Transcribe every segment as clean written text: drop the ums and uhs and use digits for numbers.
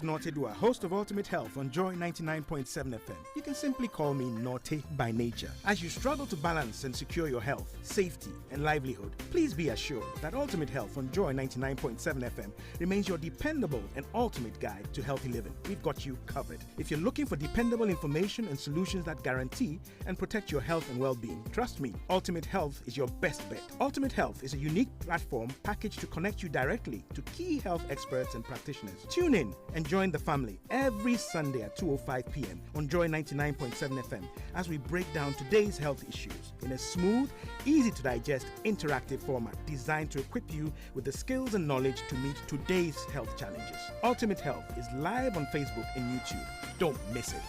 Nortey, host of Ultimate Health on Joy 99.7 FM. You can simply call me Nortey by nature. As you struggle to balance and secure your health, safety, and livelihood, please be assured that Ultimate Health on Joy 99.7 FM remains your dependable and ultimate guide to healthy living. We've got you covered. If you're looking for dependable information and solutions that guarantee and protect your health and well-being, trust me, Ultimate Health is your best bet. Ultimate Health is a unique platform packaged to connect you directly to key health experts and practitioners. Tune in and join the family every Sunday at 2:05 p.m. on Joy 99.7 FM as we break down today's health issues in a smooth, easy to digest, interactive format designed to equip you with the skills and knowledge to meet today's health challenges. Ultimate Health is live on Facebook and YouTube. Don't miss it.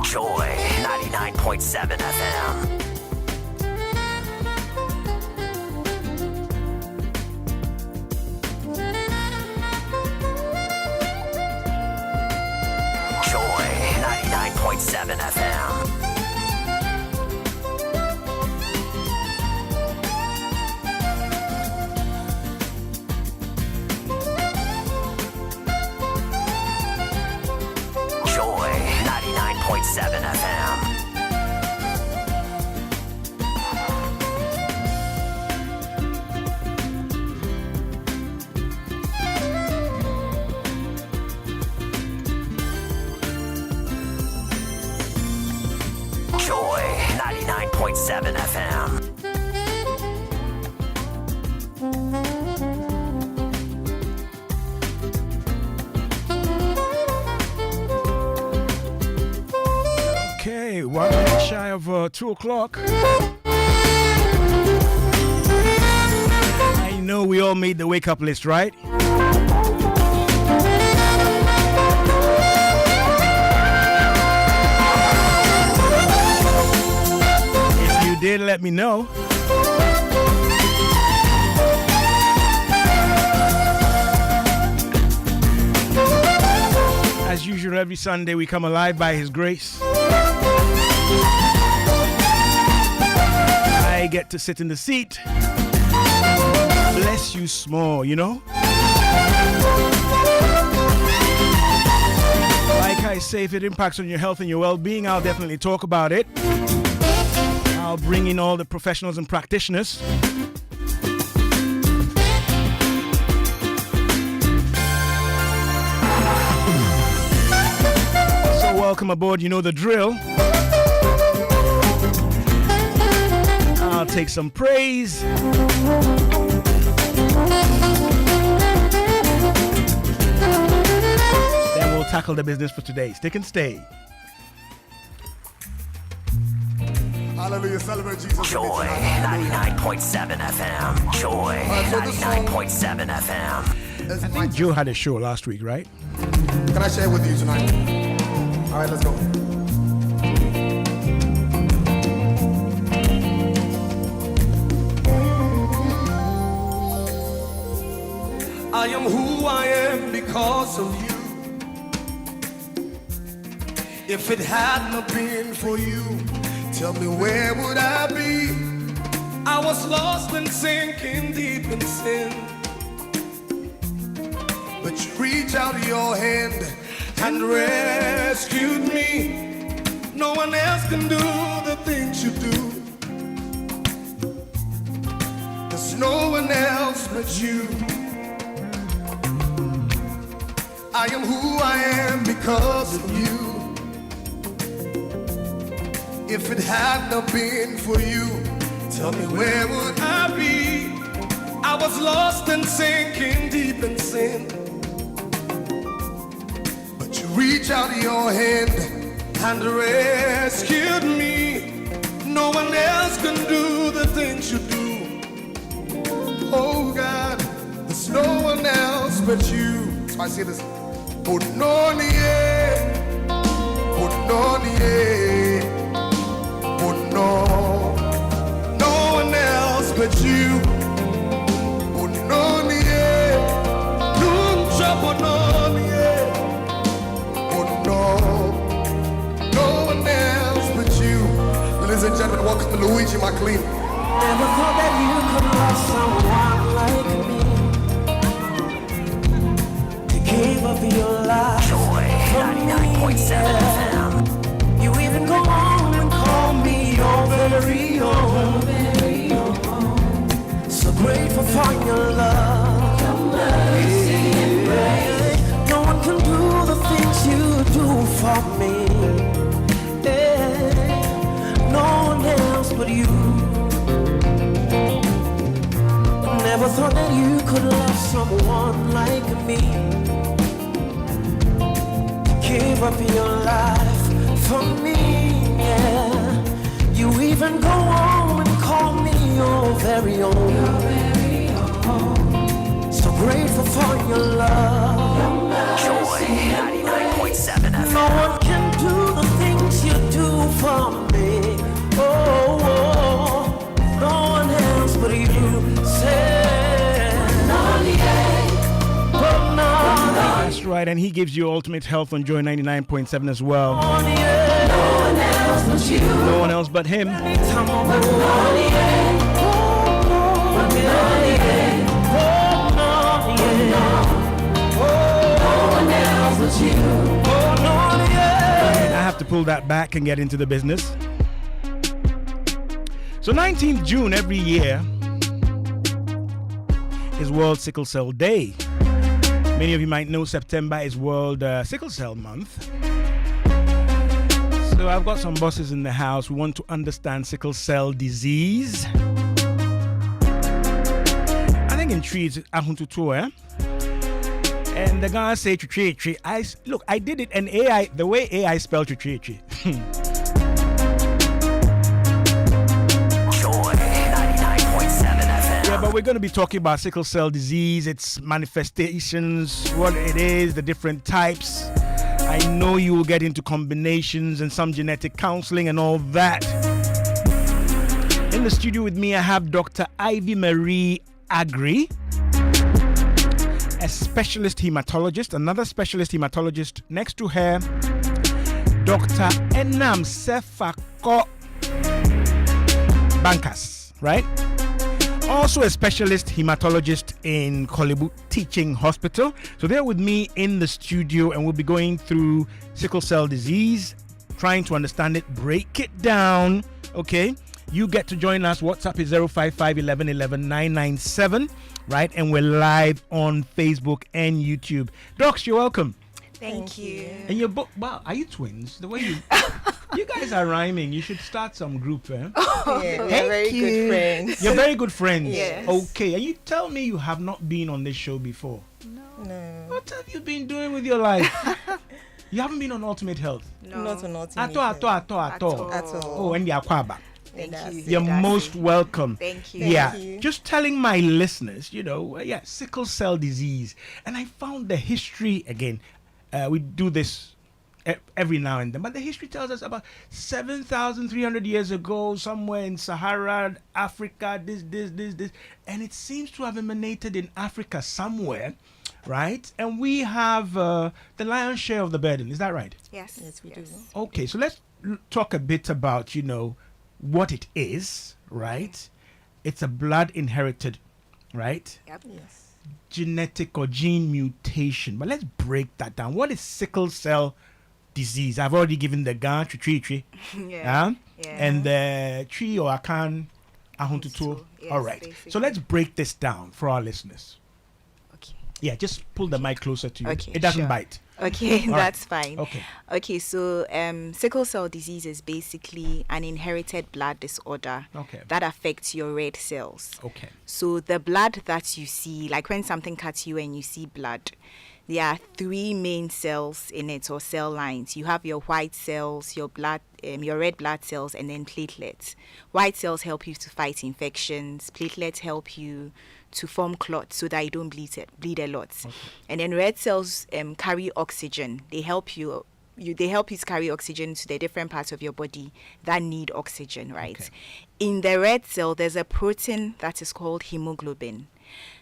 Joy 99.7 FM. Joy 99.7 FM. Joy 99.7 FM. Joy 99.7 FM. Okay, 1 minute shy of 2 o'clock. I know we all made the wake-up list, right? If you did, let me know. As usual, every Sunday we come alive by His grace. I get to sit in the seat. Bless you small, you know? Like I say, if it impacts on your health and your well-being, I'll definitely talk about it. I'll bring in all the professionals and practitioners. So welcome aboard, you know the drill. I'll take some praise. Then we'll tackle the business for today. Stick and stay. Hallelujah, celebrate Jesus. Joy 99.7 FM. Joy 99.7 FM. I think Joe had a show last week, right? Can I share with you tonight? All right, let's go. I am who I am because of you. If it had not been for you, tell me where would I be? I was lost and sinking deep in sin. But you reached out your hand and rescued me. No one else can do the things you do. There's no one else but you. I am who I am because of you. If it had not been for you, tell me where would I be? I was lost and sinking deep in sin. But you reach out your hand and rescued me. No one else can do the things you do. Oh God, there's no one else but you. So I say this. Oh no, oh no, oh no, no one else but you. Oh no, no trouble, no, oh no, no one else but you. Ladies and gentlemen, welcome to Luigi McLean. Never thought that you could love someone like me. To give up your life. Joy 99.7 FM. You even go on and call me your very own. So grateful for your love. Your mercy and grace. No one can do the things you do for me. No one else but you. Never thought that you could love someone like me. Give up your life for me, yeah. You even go on and call me your very own. So grateful for your love. Joy 99.7 FM. No one can do the things you do for me. Oh, no one else but you. That's right, and he gives you ultimate health on Joy 99.7 as well. No one else but you. No one else but him. I have to pull that back and get into the business. So 19th June every year is World Sickle Cell Day. Many of you might know September is World Sickle Cell Month. So I've got some bosses in the house who want to understand sickle cell disease. I think in trees, ahuntutu, eh? And the guy say chichi. Look, I did it, and AI, the way AI spelled chichi. But we're going to be talking about sickle cell disease, its manifestations, what it is, the different types. I know you will get into combinations and some genetic counseling and all that. In the studio with me, I have Dr. Ivy Marie Agri, a specialist hematologist, another specialist hematologist next to her, Dr. Enam Sefako Bankas, right? Also a specialist hematologist in Kolebu Teaching Hospital. So they're with me in the studio, and we'll be going through sickle cell disease, trying to understand it, break it down. Okay, you get to join us. WhatsApp is 055 11 11 997, right? And we're live on Facebook and YouTube. Docs, you're welcome. Thank you. And your book, wow, are you twins? The way you guys are rhyming. You should start some group, eh? Yeah, we're very good friends. You're very good friends. Yes. Okay, and you tell me you have not been on this show before. No. What have you been doing with your life? You haven't been on Ultimate Health. No. Not on Ultimate At all. At all. Oh, and the Aquaba. Thank you. You're most welcome. Thank you. Yeah, you. just telling my listeners, sickle cell disease. And I found the history again. We do this every now and then, but the history tells us about 7,300 years ago, somewhere in Sahara, Africa, this, and it seems to have emanated in Africa somewhere, right? And we have the lion's share of the burden. Is that right? Yes. Yes, we do. Okay, so let's talk a bit about, what it is, right? It's a blood inherited, right? Yep. Yes. Genetic or gene mutation. But let's break that down. What is sickle cell disease? I've already given the gun tree. Yeah. And the tree or akan ahuntutu. Yes, All right. basically. So let's break this down for our listeners. Okay. Yeah, just pull the mic closer to you. Okay, It doesn't sure. bite. Okay, All that's right. fine. Okay. Okay, so sickle cell disease is basically an inherited blood disorder Okay. that affects your red cells. Okay. So the blood that you see, like when something cuts you and you see blood, there are three main cells in it, or cell lines. You have your white cells, your red blood cells, and then platelets. White cells help you to fight infections. Platelets help you to form clots so that you don't bleed a lot. Okay. And then red cells carry oxygen. They help you to carry oxygen to the different parts of your body that need oxygen, right? Okay. In the red cell, there's a protein that is called hemoglobin.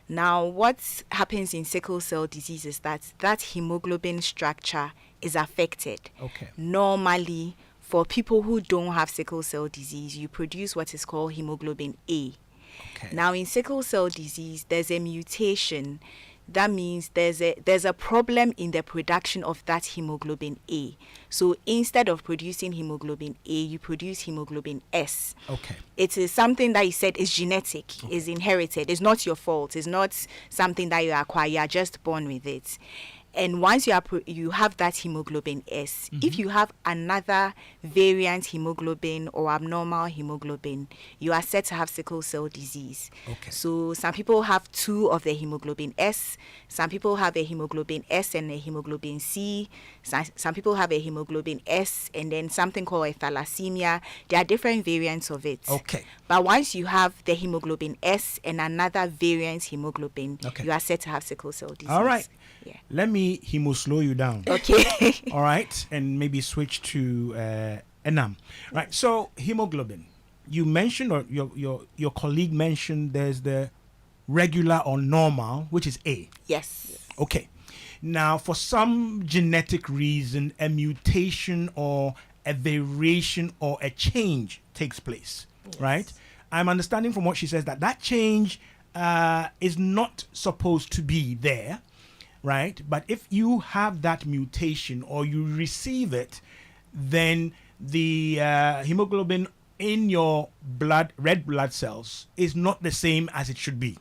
Now, what happens in sickle cell disease is that hemoglobin structure is affected. Okay. Normally, for people who don't have sickle cell disease, you produce what is called hemoglobin A. Okay. Now, in sickle cell disease, there's a mutation. That means there's a problem in the production of that hemoglobin A. So instead of producing hemoglobin A, you produce hemoglobin S. Okay. It is something that you said is genetic, is inherited. It's not your fault. It's not something that you acquire. You are just born with it. And once you have that hemoglobin S, if you have another variant hemoglobin or abnormal hemoglobin, you are said to have sickle cell disease. Okay. So some people have two of the hemoglobin S. Some people have a hemoglobin S and a hemoglobin C. Some people have a hemoglobin S and then something called a thalassemia. There are different variants of it. Okay. But once you have the hemoglobin S and another variant hemoglobin, you are said to have sickle cell disease. All right. Yeah. Let me slow you down. Okay. All right. And maybe switch to Enam. Right. So hemoglobin. You mentioned, or your colleague mentioned, there's the regular or normal, which is A. Yes. Okay. Now, for some genetic reason, a mutation or a variation or a change takes place. Yes. Right. I'm understanding from what she says that change is not supposed to be there. Right? But if you have that mutation or you receive it, then the hemoglobin in your red blood cells, is not the same as it should be.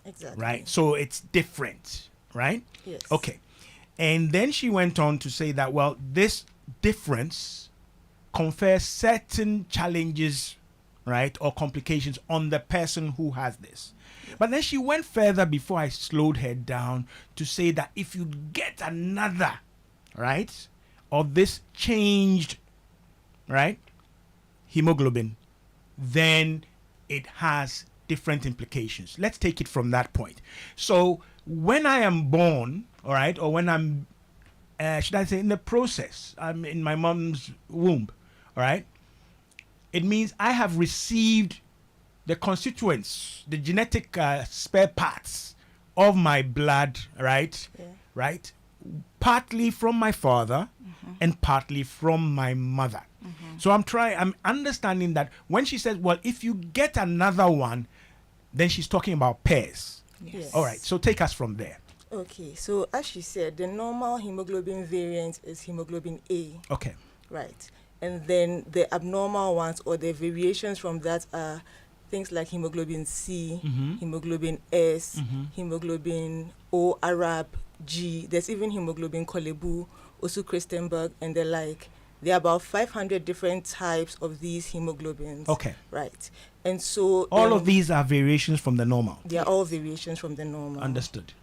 Exactly. Right? So it's different. Right? Yes. Okay. And then she went on to say that, well, this difference confers certain challenges, right, or complications on the person who has this. But then she went further before I slowed her down to say that if you get another, right, of this changed, right, hemoglobin, then it has different implications. Let's take it from that point. So when I am born, all right, or when I'm, should I say, in the process, I'm in my mom's womb, all right, it means I have received the constituents, the genetic spare parts of my blood, right? Yeah. Right? Partly from my father and partly from my mother. So I'm understanding that when she says, well, if you get another one, then she's talking about pairs. Yes. All right. So take us from there. Okay. So as she said, the normal hemoglobin variant is hemoglobin A. Okay. Right. And then the abnormal ones or the variations from that are things like hemoglobin C, hemoglobin S, hemoglobin O Arab, G. There's even hemoglobin Kolebu, Osu Christenberg, and the like. There are about 500 different types of these hemoglobins. Okay. Right. And so all of these are variations from the normal. They are all variations from the normal. Understood.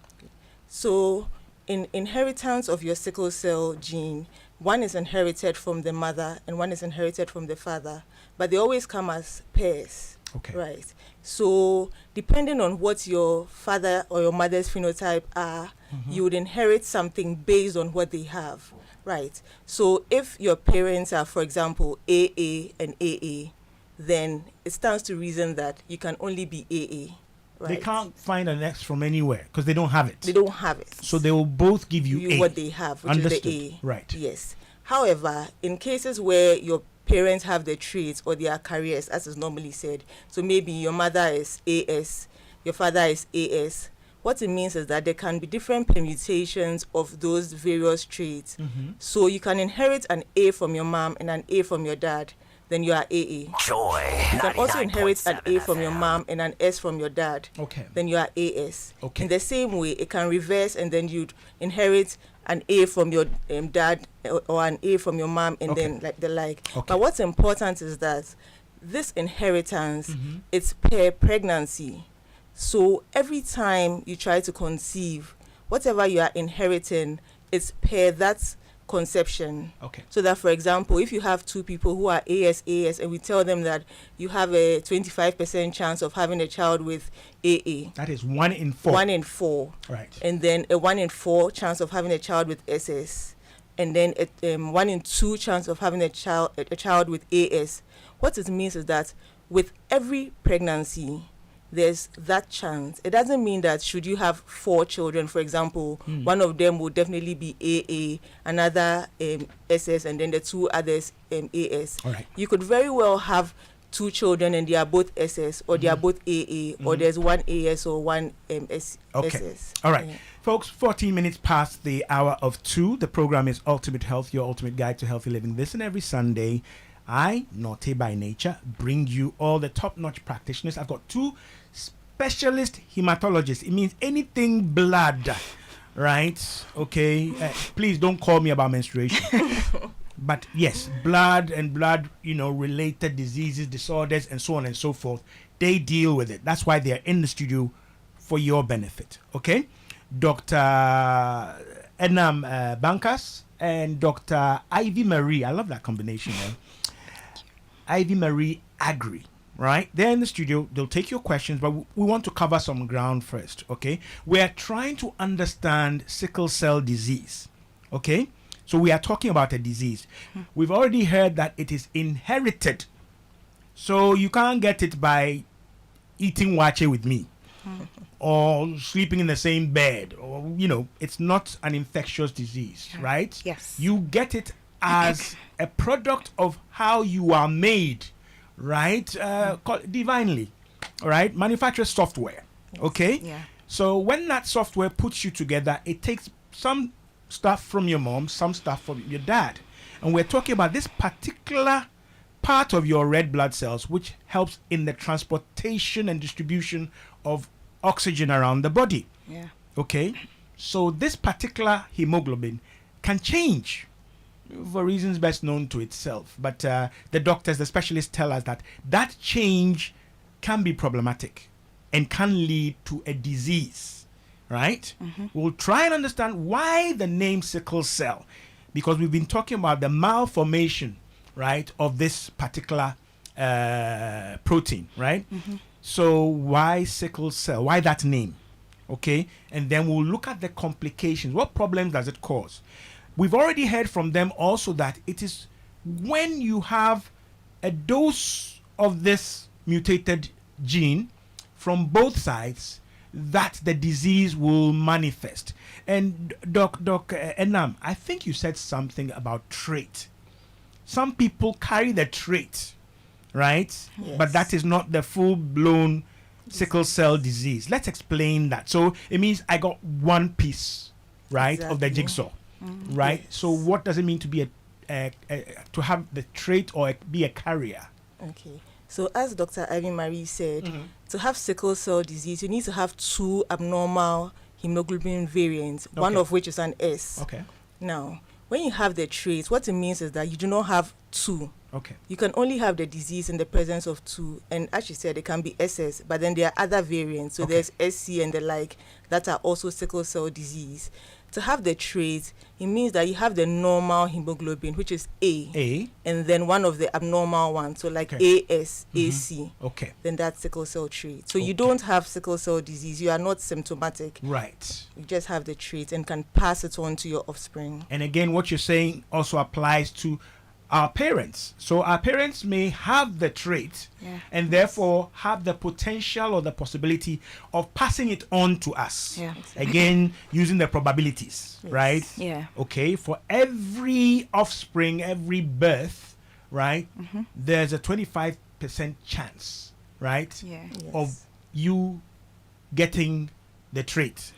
So in inheritance of your sickle cell gene, one is inherited from the mother and one is inherited from the father, but they always come as pairs. Okay. Right. So depending on what your father or your mother's phenotype are, you would inherit something based on what they have. Right. So if your parents are, for example, AA and AA, then it stands to reason that you can only be AA. Right. They can't find an X from anywhere because they don't have it. They don't have it. So they will both give you A. What they have, which Understood. is the A. Right. Yes. However, in cases where your parents have the traits or they are carriers, as is normally said, so maybe your mother is AS, your father is AS, what it means is that there can be different permutations of those various traits. So you can inherit an A from your mom and an A from your dad, then you are AA. Joy. You can also inherit an A from your mom and an S from your dad. Okay. Then you are AS. Okay. In the same way, it can reverse and then you'd inherit an A from your dad or an A from your mom and then like the like. Okay. But what's important is that this inheritance, it's per pregnancy. So every time you try to conceive whatever you are inheriting, it's per that conception. Okay. So that, for example, if you have two people who are AS, and we tell them that you have a 25% chance of having a child with AA. That is 1 in 4. 1 in 4. Right. And then a 1 in 4 chance of having a child with SS. And then a 1 in 2 chance of having a child with AS. What it means is that with every pregnancy, there's that chance. It doesn't mean that should you have 4 children, for example, one of them will definitely be AA, another SS, and then the 2 others AS. All right. You could very well have 2 children and they are both SS, or they are both AA, or there's 1 AS or 1 SS. All right. Yeah. Folks, 14 minutes past the hour of 2. The program is Ultimate Health, your ultimate guide to healthy living. This and every Sunday, I, Nortey by nature, bring you all the top-notch practitioners. I've got 2 specialist hematologists. It means anything blood, right? Okay. Please don't call me about menstruation. But yes, blood and blood, related diseases, disorders, and so on and so forth. They deal with it. That's why they are in the studio for your benefit. Okay. Dr. Enam Bankas and Dr. Ivy Marie. I love that combination, man. Ivy Marie Agri, right? They're in the studio. They'll take your questions, but we want to cover some ground first, okay? We're trying to understand sickle cell disease, okay? So we are talking about a disease. We've already heard that it is inherited. So you can't get it by eating wache with me or sleeping in the same bed, or, it's not an infectious disease, right? Yes. You get it as a product of how you are made, right? Divinely, all right? Manufacture software, okay? Yeah. So when that software puts you together, it takes some stuff from your mom, some stuff from your dad. And we're talking about this particular part of your red blood cells, which helps in the transportation and distribution of oxygen around the body. Yeah. Okay? So this particular hemoglobin can change for reasons best known to itself. But the doctors, the specialists tell us that change can be problematic and can lead to a disease, right? We'll try and understand why the name sickle cell, because we've been talking about the malformation, right, of this particular protein, right? So why sickle cell? Why that name? Okay? And then we'll look at the complications. What problems does it cause? We've already heard from them also that it is when you have a dose of this mutated gene from both sides that the disease will manifest. And Doc Enam, I think you said something about trait. Some people carry the trait, right? Yes. But that is not the full-blown sickle cell disease. Let's explain that. So it means I got one piece, right, of the Exactly. jigsaw, right? Yes. So what does it mean to be to have the trait or be a carrier? Okay. So as Dr. Ivy Marie said, to have sickle cell disease, you need to have 2 abnormal hemoglobin variants, one Okay. of which is an S. Okay. Now, when you have the trait, what it means is that you do not have 2. Okay. You can only have the disease in the presence of 2. And as she said, it can be SS, but then there are other variants. So Okay. there's SC and the like that are also sickle cell disease. To have the trait, it means that you have the normal hemoglobin, which is A, and then one of the abnormal ones, so like Okay. AS, AC, Okay. then that's sickle cell trait. So you Okay. don't have sickle cell disease. You are not symptomatic. Right. You just have the trait and can pass it on to your offspring. And again, what you're saying also applies to our parents. So our parents may have the trait and therefore have the potential or the possibility of passing it on to us. Yeah. Again, using the probabilities, right? Yeah. Okay, for every offspring, every birth, right, there's a 25% chance, right, Yeah. of you getting the trait.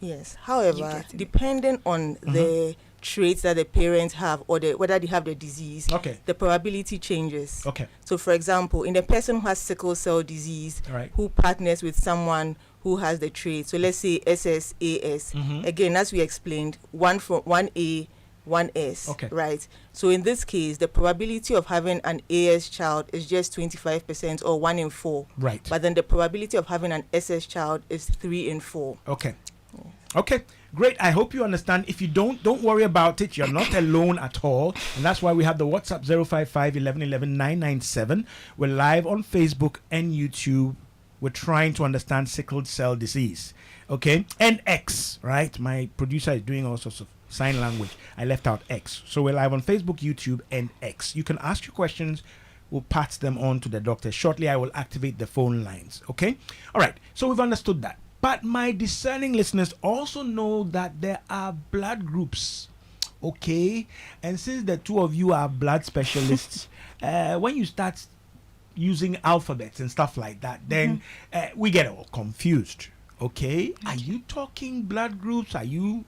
Yes. However, get it. depending on the traits that the parents have or whether they have the disease, Okay. the probability changes. Okay. So, for example, in the person who has sickle cell disease, All right. who partners with someone who has the trait, so let's say SSAS, again, as we explained, 1A, 1S, Okay. right? So in this case, the probability of having an AS child is just 25% or 1 in 4. Right. But then the probability of having an SS child is 3 in 4. Okay. Okay, great. I hope you understand. If you don't worry about it. You're not alone at all. And that's why we have the WhatsApp 055 1111 997. We're live on Facebook and YouTube. We're trying to understand sickle cell disease. Okay, and X, right? My producer is doing all sorts of sign language. I left out X. So we're live on Facebook, YouTube, and X. You can ask your questions. We'll pass them on to the doctor. Shortly, I will activate the phone lines. Okay? All right. So we've understood that. But my discerning listeners also know that there are blood groups. Okay? And since the two of you are blood specialists, when you start using alphabets and stuff like that, then we get all confused. Okay? Are you talking blood groups? Are you,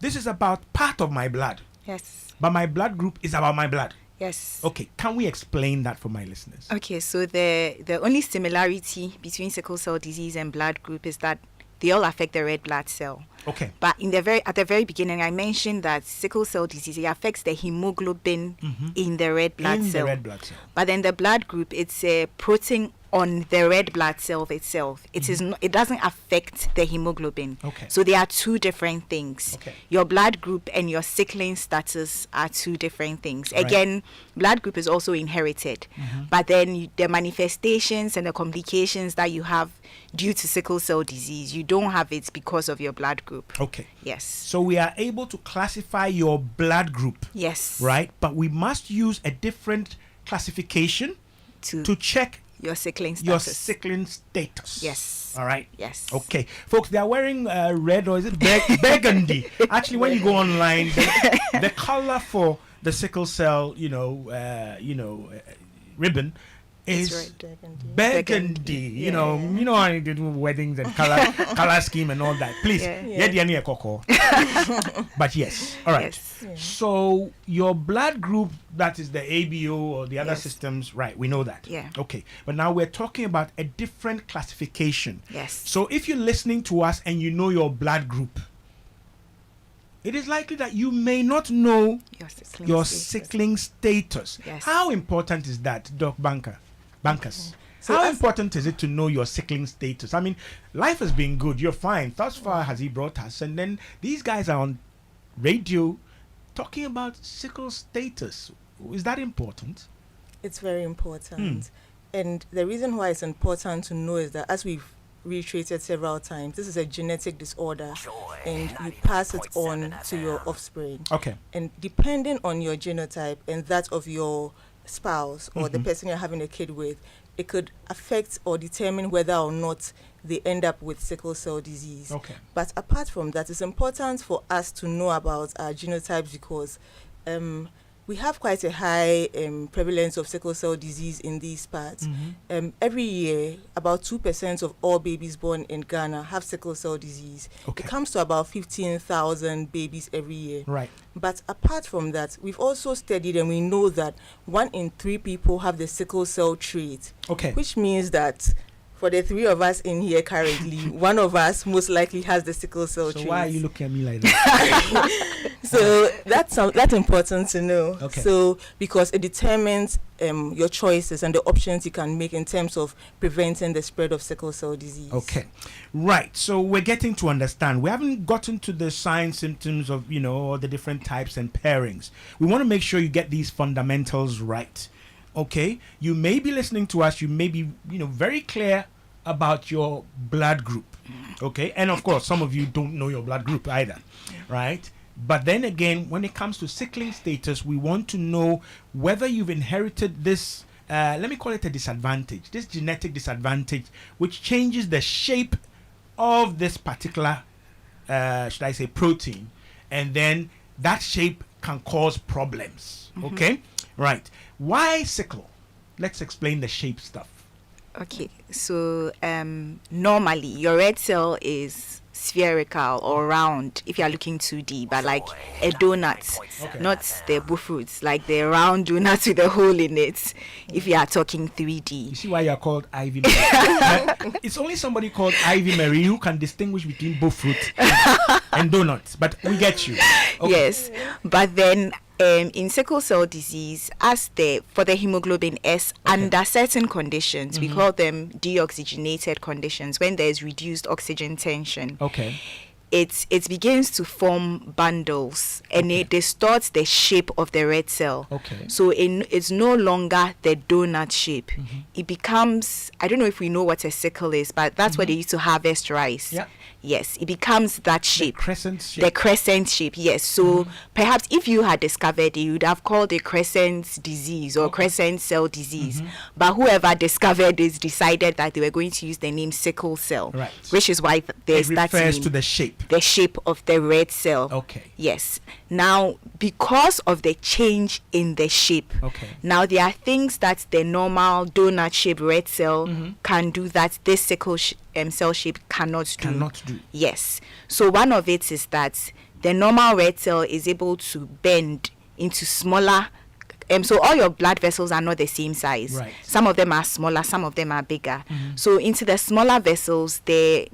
this is about part of my blood. Yes. But my blood group is about my blood. Yes. Okay, can we explain that for my listeners? Okay, so the only similarity between sickle cell disease and blood group is that they all affect the red blood cell. Okay. But at the very beginning, I mentioned that sickle cell disease, it affects the hemoglobin in the red blood cell. The red blood cell. But then the blood group, it's a protein on the red blood cell itself. It doesn't affect the hemoglobin. Okay. So they are two different things. Okay. Your blood group and your sickling status are two different things. Right. Again, blood group is also inherited. But then the manifestations and the complications that you have due to sickle cell disease, you don't have it because of your blood group. Okay. Yes. So we are able to classify your blood group. Yes. Right? But we must use a different classification to check your sickling status. your sickling status. Yes. All right. Yes. Okay, folks, they are wearing red, or is it burgundy? Actually, when you go online, the color for the sickle cell, ribbon is burgundy. You know how they do weddings and color scheme and all that. Please, but yes, all right. Yes. So your blood group, that is the ABO or the other systems, right? We know that. Yeah. Okay, but now we're talking about a different classification. Yes. So if you're listening to us and you know your blood group, it is likely that you may not know your sickling status. Yes. How important is that, Doc Bankers? So how important is it to know your sickling status? I mean, life has been good. You're fine. Thus far has he brought us. And then these guys are on radio talking about sickle status. Is that important? It's very important. And the reason why it's important to know is that, as we've reiterated several times, this is a genetic disorder, and you pass it on to your offspring. Okay. And depending on your genotype and that of your spouse or the person you're having a kid with, it could affect or determine whether or not they end up with sickle cell disease. Okay. But apart from that, it's important for us to know about our genotypes, because we have quite a high prevalence of sickle cell disease in these parts. Every year, about 2% of all babies born in Ghana have sickle cell disease. Okay. It comes to about 15,000 babies every year. Right. But apart from that, we've also studied, and we know that 1 in 3 people have the sickle cell trait. Okay. Which means that for the 3 of us in here currently, one of us most likely has the sickle cell trait. So why are you looking at me like that? So that's important to know. Okay. So because it determines your choices and the options you can make in terms of preventing the spread of sickle cell disease. Okay, right. So we're getting to understand. We haven't gotten to the signs, symptoms of all the different types and pairings. We want to make sure you get these fundamentals right. Okay, you may be listening to us. You may be very clear about your blood group. Okay, and of course some of you don't know your blood group either, right? But then again, when it comes to sickling status, we want to know whether you've inherited this, let me call it a disadvantage, this genetic disadvantage, which changes the shape of this particular, should I say, protein. And then that shape can cause problems. Okay? Right. Why sickle? Let's explain the shape stuff. Okay, so normally your red cell is spherical or round if you are looking 2D, but like a donut, not the fruits, like the round donut with a hole in it if you are talking 3D. You see why you are called Ivy Mary? It's only somebody called Ivy Mary who can distinguish between fruit and donuts, but we get you. Okay. Yes, but then in sickle cell disease, for the hemoglobin S, under certain conditions, we call them deoxygenated conditions, when there is reduced oxygen tension. Okay. it begins to form bundles, and it distorts the shape of the red cell. Okay. So it's no longer the donut shape. It becomes, I don't know if we know what a sickle is, but that's what they used to harvest rice. Yeah. Yes, it becomes that shape. Crescent shape. The crescent shape, yes. So perhaps if you had discovered it, you would have called it crescent disease or crescent cell disease. But whoever discovered this decided that they were going to use the name sickle cell, Right. which is why there's It that refers name, to the shape. the shape of the red cell. Okay. Yes. Now, because of the change in the shape, Okay. now there are things that the normal donut shaped red cell can do that this sickle cell shape cannot do. Cannot do. Yes. So one of it is that the normal red cell is able to bend into smaller. So all your blood vessels are not the same size. Right. Some of them are smaller, some of them are bigger. So into the smaller vessels, the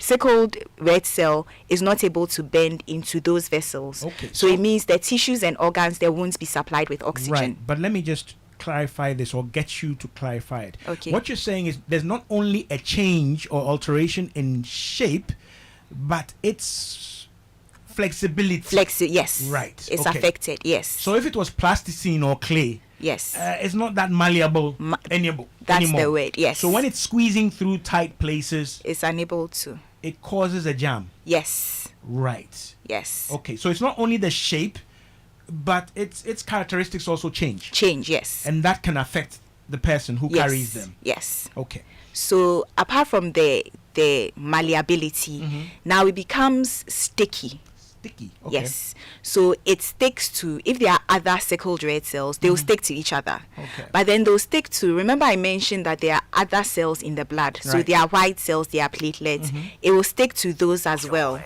sickled red cell is not able to bend into those vessels. Okay, So it means the tissues and organs, they won't be supplied with oxygen. Right. But let me just clarify this, or get you to clarify it. Okay. What you're saying is there's not only a change or alteration in shape, but it's flexibility. Yes. Right, It's okay. affected. Yes. So if it was plasticine or clay, yes. it's not that malleable anymore. That's the word. Yes. So when it's squeezing through tight places, it's unable to. it causes a jam. Yes. Right. Yes. Okay. So it's not only the shape, but its characteristics also change, Change. Yes. and that can affect the person who yes. carries them. Yes. Okay. So apart from the malleability, now it becomes sticky. Sticky. Okay. Yes. So it sticks to, if there are other sickled red cells, they will stick to each other. Okay. But then they'll stick to, remember I mentioned that there are other cells in the blood. So Right. there are white cells, there are platelets. It will stick to those as well.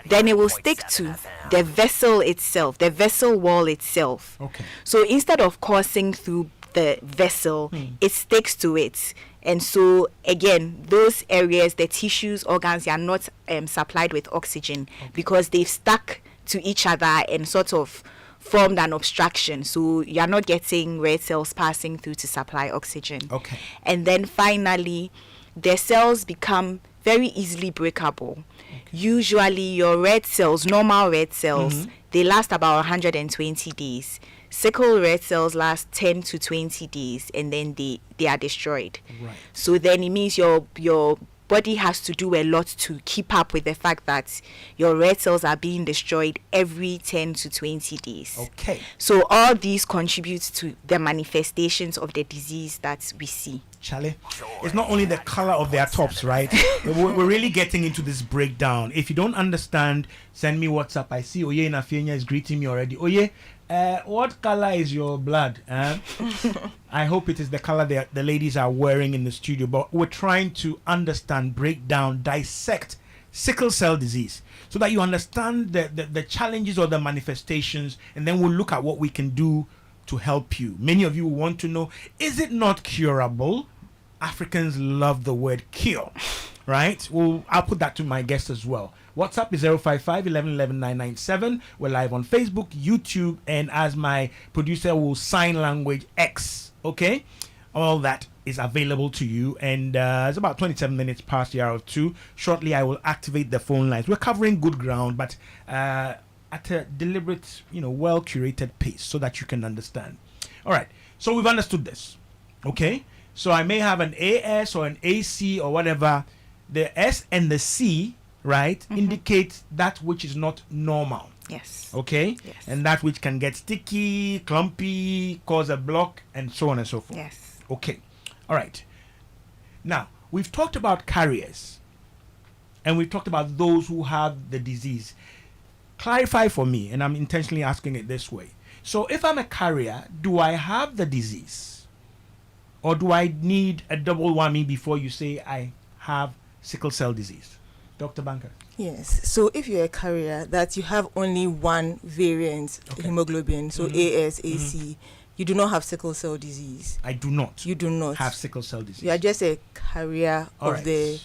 Then it will stick to the vessel itself, the vessel wall itself. Okay. So instead of coursing through the vessel, it sticks to it. And so again, those areas, the tissues, organs, they are not supplied with oxygen because they've stuck to each other and sort of formed an obstruction. So you're not getting red cells passing through to supply oxygen. Okay. And then finally, the cells become very easily breakable. Usually your red cells, normal red cells, they last about 120 days. Sickle red cells last 10 to 20 days and then they are destroyed. Right. So then it means your body has to do a lot to keep up with the fact that your red cells are being destroyed every 10 to 20 days. Okay. So all these contribute to the manifestations of the disease that we see. Charlie, it's not only the color of their tops, right? We're really getting into this breakdown. If you don't understand, send me WhatsApp. I see Oye Nafienya is greeting me already. Oye, what color is your blood? I hope it is the color that the ladies are wearing in the studio. But we're trying to understand, break down, dissect sickle cell disease so that you understand the challenges or the manifestations, and then we'll look at what we can do to help you. Many of you want to know, is it not curable? Africans love the word cure, right? Well, I'll put that to my guests as well. WhatsApp is 055 11 11 997. We're live on Facebook, YouTube, and as my producer will sign language, X. Okay? All that is available to you, and it's about 27 minutes past the hour of 2. Shortly, I will activate the phone lines. We're covering good ground, but at a deliberate, well curated pace so that you can understand. All right, so we've understood this. Okay, so I may have an AS or an AC or whatever. The S and the C, right, indicate that which is not normal. Yes. Okay? Yes. And that which can get sticky, clumpy, cause a block, and so on and so forth. Yes. Okay. All right. Now, we've talked about carriers, and we've talked about those who have the disease. Clarify for me, and I'm intentionally asking it this way. So if I'm a carrier, do I have the disease? Or do I need a double whammy before you say I have sickle cell disease? Dr. Banker. Yes. So if you're a carrier that you have only one variant hemoglobin, so AS, AC, you do not have sickle cell disease. I do not. You do not have sickle cell disease. You are just a carrier All of right. the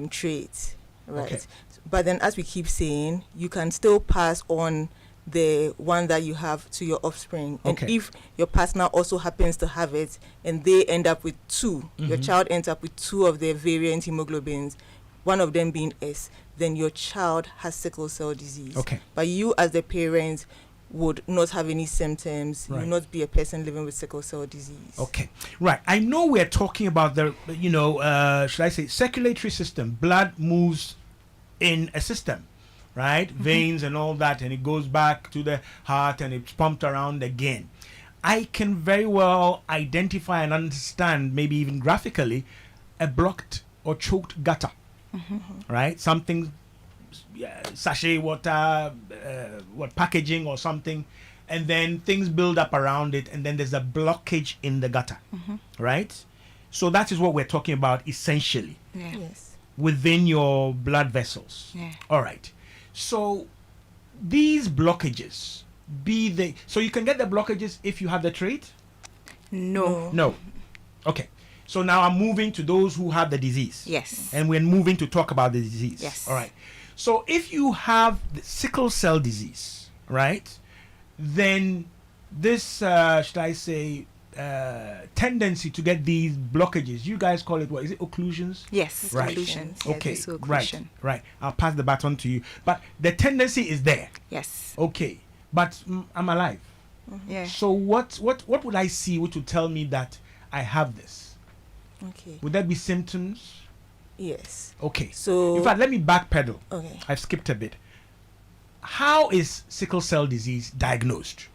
trait, right? Okay. But then, as we keep saying, you can still pass on the one that you have to your offspring. And Okay. if your partner also happens to have it and they end up with two, your child ends up with two of their variant hemoglobins, one of them being S, then your child has sickle cell disease. Okay. But you as the parent would not have any symptoms. You Right. will not be a person living with sickle cell disease. Okay, right. I know we're talking about the, should I say, circulatory system. Blood moves in a system, right? Veins and all that, and it goes back to the heart and it's pumped around again. I can very well identify and understand, maybe even graphically, a blocked or choked gutter, right? Something, sachet water, packaging or something, and then things build up around it, and then there's a blockage in the gutter, right? So that is what we're talking about essentially Yeah. Yes. within your blood vessels. Yeah. All right. So these blockages, so you can get the blockages if you have the trait? No. No. Okay. So now I'm moving to those who have the disease. Yes. And we're moving to talk about the disease. Yes. All right. So if you have the sickle cell disease, right, then this, should I say, tendency to get these blockages, you guys call it, what is it, occlusions? Yes. Right. Occlusions. Yes, Okay, it's right, occlusion. right. I'll pass the baton to you. But the tendency is there. Yes. Okay. But I'm alive. Yeah. So what would I see which would tell me that I have this? Okay. Would that be symptoms? Yes. Okay. So. In fact, let me backpedal. Okay. I've skipped a bit. How is sickle cell disease diagnosed?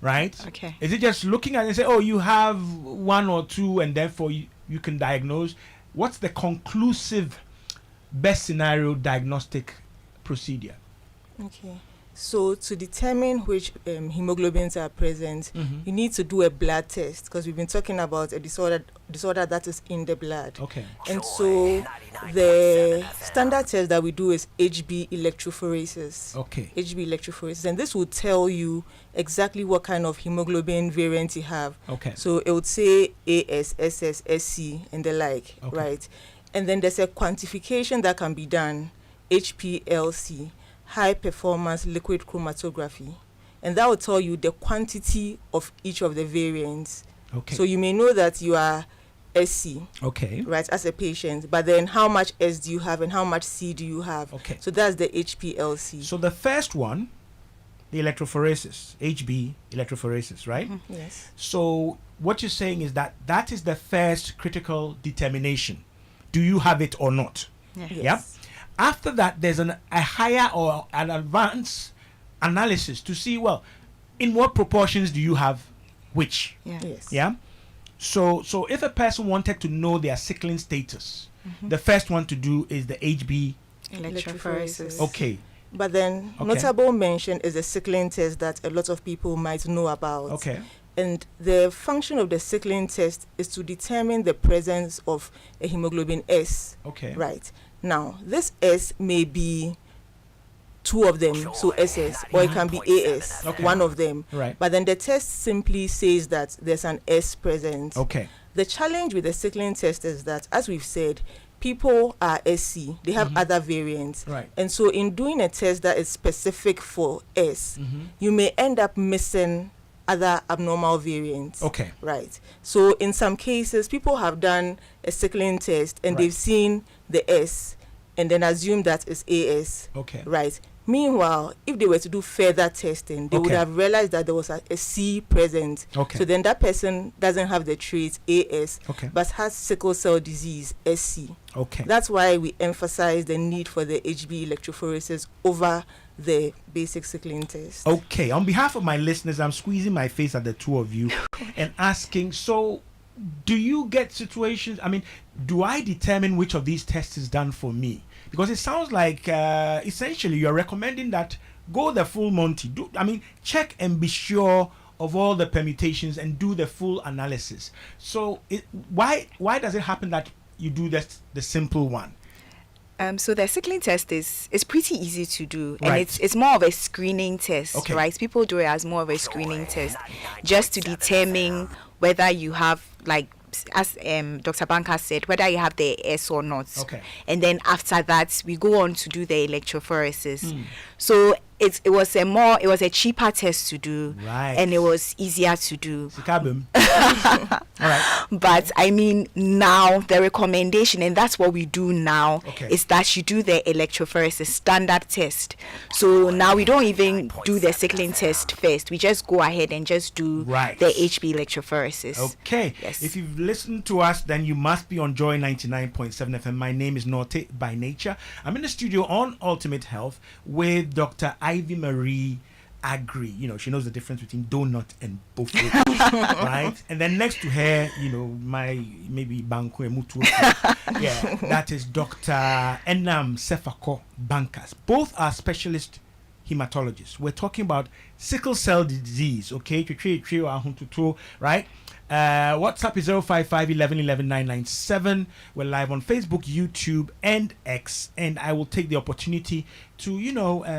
Right? Okay. Is it just looking at it and say, oh, you have one or two and therefore you can diagnose? What's the conclusive best scenario diagnostic procedure? Okay. So to determine which hemoglobins are present, you need to do a blood test, because we've been talking about a disorder that is in the blood. Okay. And so the standard test that we do is HB electrophoresis. Okay. HB electrophoresis, and this will tell you exactly what kind of hemoglobin variant you have. Okay. So it would say AS, SS, SC, and the like, Okay. right? And then there's a quantification that can be done, HPLC, high performance liquid chromatography, and that will tell you the quantity of each of the variants. Okay. So you may know that you are SC, Okay. right, as a patient, but then how much S do you have and how much C do you have? Okay. So that's the HPLC. So the first one, the electrophoresis, HB electrophoresis, right? Yes. So what you're saying is that is the first critical determination. Do you have it or not? Yeah. Yes. Yeah. After that, there's a higher or an advanced analysis to see, well, in what proportions do you have which? Yeah. Yes. Yeah. So if a person wanted to know their sickling status, the first one to do is the HB. Electrophoresis. Okay. But then Okay. notable mention is the sickling test that a lot of people might know about. Okay. And the function of the sickling test is to determine the presence of a hemoglobin S. Okay. Right. Now, this S may be two of them, so SS, or it can be AS, Okay. one of them. Right. But then the test simply says that there's an S present. Okay. The challenge with the sickling test is that, as we've said, people are SC, they have other variants. Right. And so in doing a test that is specific for S, you may end up missing other abnormal variants. Okay. Right. So in some cases, people have done a sickling test and Right. they've seen the S and then assume that it's AS. Okay. Right. Meanwhile, if they were to do further testing, they would Okay. have realized that there was a C present. Okay. So then that person doesn't have the trait AS, Okay. but has sickle cell disease, SC. Okay. That's why we emphasize the need for the HB electrophoresis over the basic sickling test. Okay, on behalf of my listeners, I'm squeezing my face at the two of you and asking, so do you get situations, do I determine which of these tests is done for me? Because it sounds like essentially you're recommending that go the full Monty. Check and be sure of all the permutations and do the full analysis. So why does it happen that you do the simple one? So the sickling test is pretty easy to do, and Right. it's more of a screening test, Okay. right? People do it as more of a screening test, just to determine whether you have, like, as Dr. Banker said, whether you have the S or not. Okay. And then after that, we go on to do the electrophoresis. So it was a cheaper test to do, Right. and it was easier to do. Sikabim. All right. But I mean, now the recommendation, and that's what we do now, Okay. is that you do the electrophoresis standard test. So now we don't even do the sickling test first. We just go ahead and just do Right. the HB electrophoresis. Okay. Yes. If you've listened to us, then you must be on Joy 99.7 FM. My name is Nortey by nature. I'm in the studio on Ultimate Health with Dr. Ivy Marie Agri. You know, she knows the difference between donut and buffet, right? And then next to her, you know, my maybe Banko Mutu. Yeah, that is Dr. Enam Sefako Bankas. Both are specialist hematologists. We're talking about sickle cell disease, okay? Right? WhatsApp is 055 11 11 997. We're live on Facebook, YouTube, and X. And I will take the opportunity to,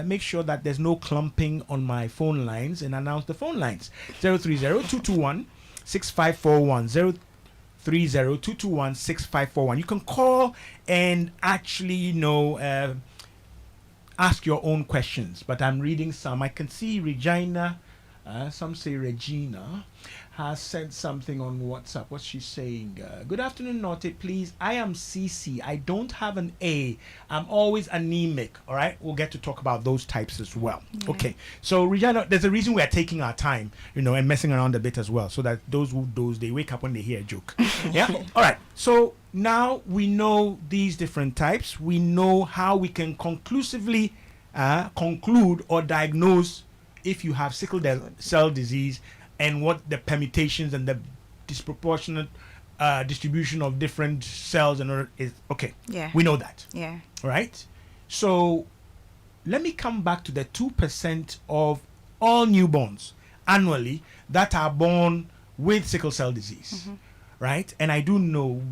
make sure that there's no clumping on my phone lines and announce the phone lines. 030-221-6541. 030-221-6541. You can call and actually, ask your own questions. But I'm reading some. I can see Regina, some say Regina, has sent something on WhatsApp. What's she saying? Good afternoon, Nortey. Please, I am CC. I don't have an A. I'm always anemic. All right, we'll get to talk about those types as well. Yeah. Okay, so Regina, there's a reason we are taking our time, and messing around a bit as well, so that those who doze, they wake up when they hear a joke. Yeah. All right. So now we know these different types. We know how we can conclusively conclude or diagnose if you have sickle cell disease, and what the permutations and the disproportionate distribution of different cells is. Okay. Yeah. We know that. Yeah. Right? So let me come back to the 2% of all newborns annually that are born with sickle cell disease. Mm-hmm. Right? And I do know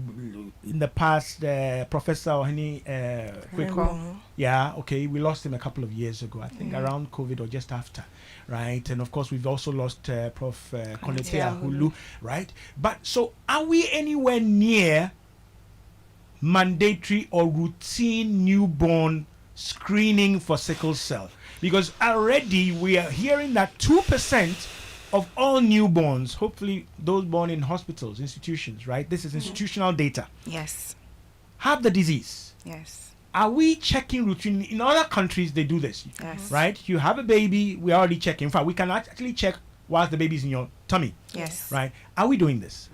in the past, Professor Ohini, yeah, okay, we lost him a couple of years ago, I think around COVID or just after, right? And of course, we've also lost Prof. Konete Ahulu, right? But so are we anywhere near mandatory or routine newborn screening for sickle cell? Because already we are hearing that 2% of all newborns, hopefully those born in hospitals, institutions, right? This is institutional data, Yes. have the disease. Yes. Are we checking routine? In other countries, they do this, Yes. right? You have a baby, we already checking. In fact, we can actually check whilst the baby's in your tummy, Yes. right? Are we doing this?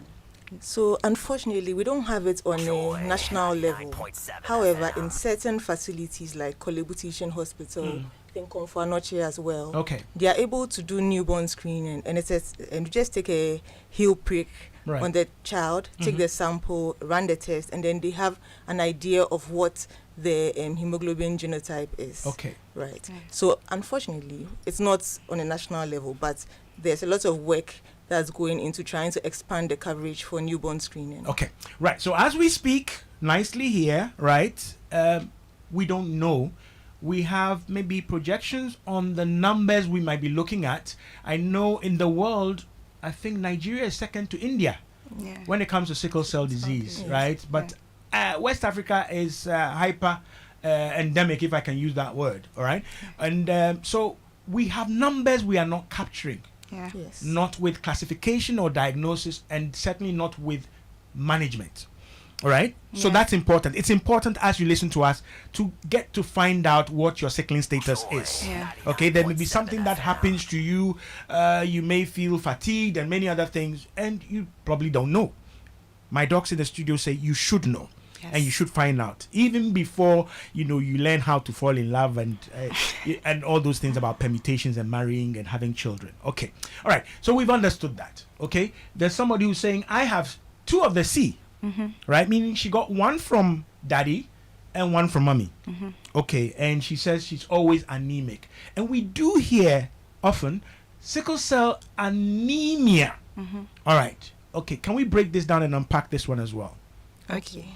So unfortunately, we don't have it on Joy a national level. 99.7 However, FM. in certain facilities like Kolebu Teaching Hospital, I think Comfort Noche as well, Okay. they are able to do newborn screening, and you just take a heel prick Right. on the child, take the sample, run the test, and then they have an idea of what the hemoglobin genotype is. Okay. Right. So unfortunately, it's not on a national level, but there's a lot of work that's going into trying to expand the coverage for newborn screening. Okay, right. So as we speak nicely here, right, we don't know. We have maybe projections on the numbers we might be looking at. I know in the world, I think Nigeria is second to India Yeah. when it comes to sickle cell disease, right? But West Africa is hyper endemic, if I can use that word, all right? And so we have numbers we are not capturing. Yeah. Yes. Not with classification or diagnosis, and certainly not with management. All right? So Yeah. that's important. It's important as you listen to us to get to find out what your sickling status is. Yeah. Okay, there may be something that happens to you. You may feel fatigued and many other things, and you probably don't know. My docs in the studio say you should know. Yes. And you should find out even before you learn how to fall in love and all those things about permutations and marrying and having children. Okay, all right. So we've understood that. Okay, there's somebody who's saying I have 2 of the C, right? Meaning she got 1 from daddy and 1 from mommy. Okay, and she says she's always anemic, and we do hear often sickle cell anemia. All right. Okay, can we break this down and unpack this one as well? Okay.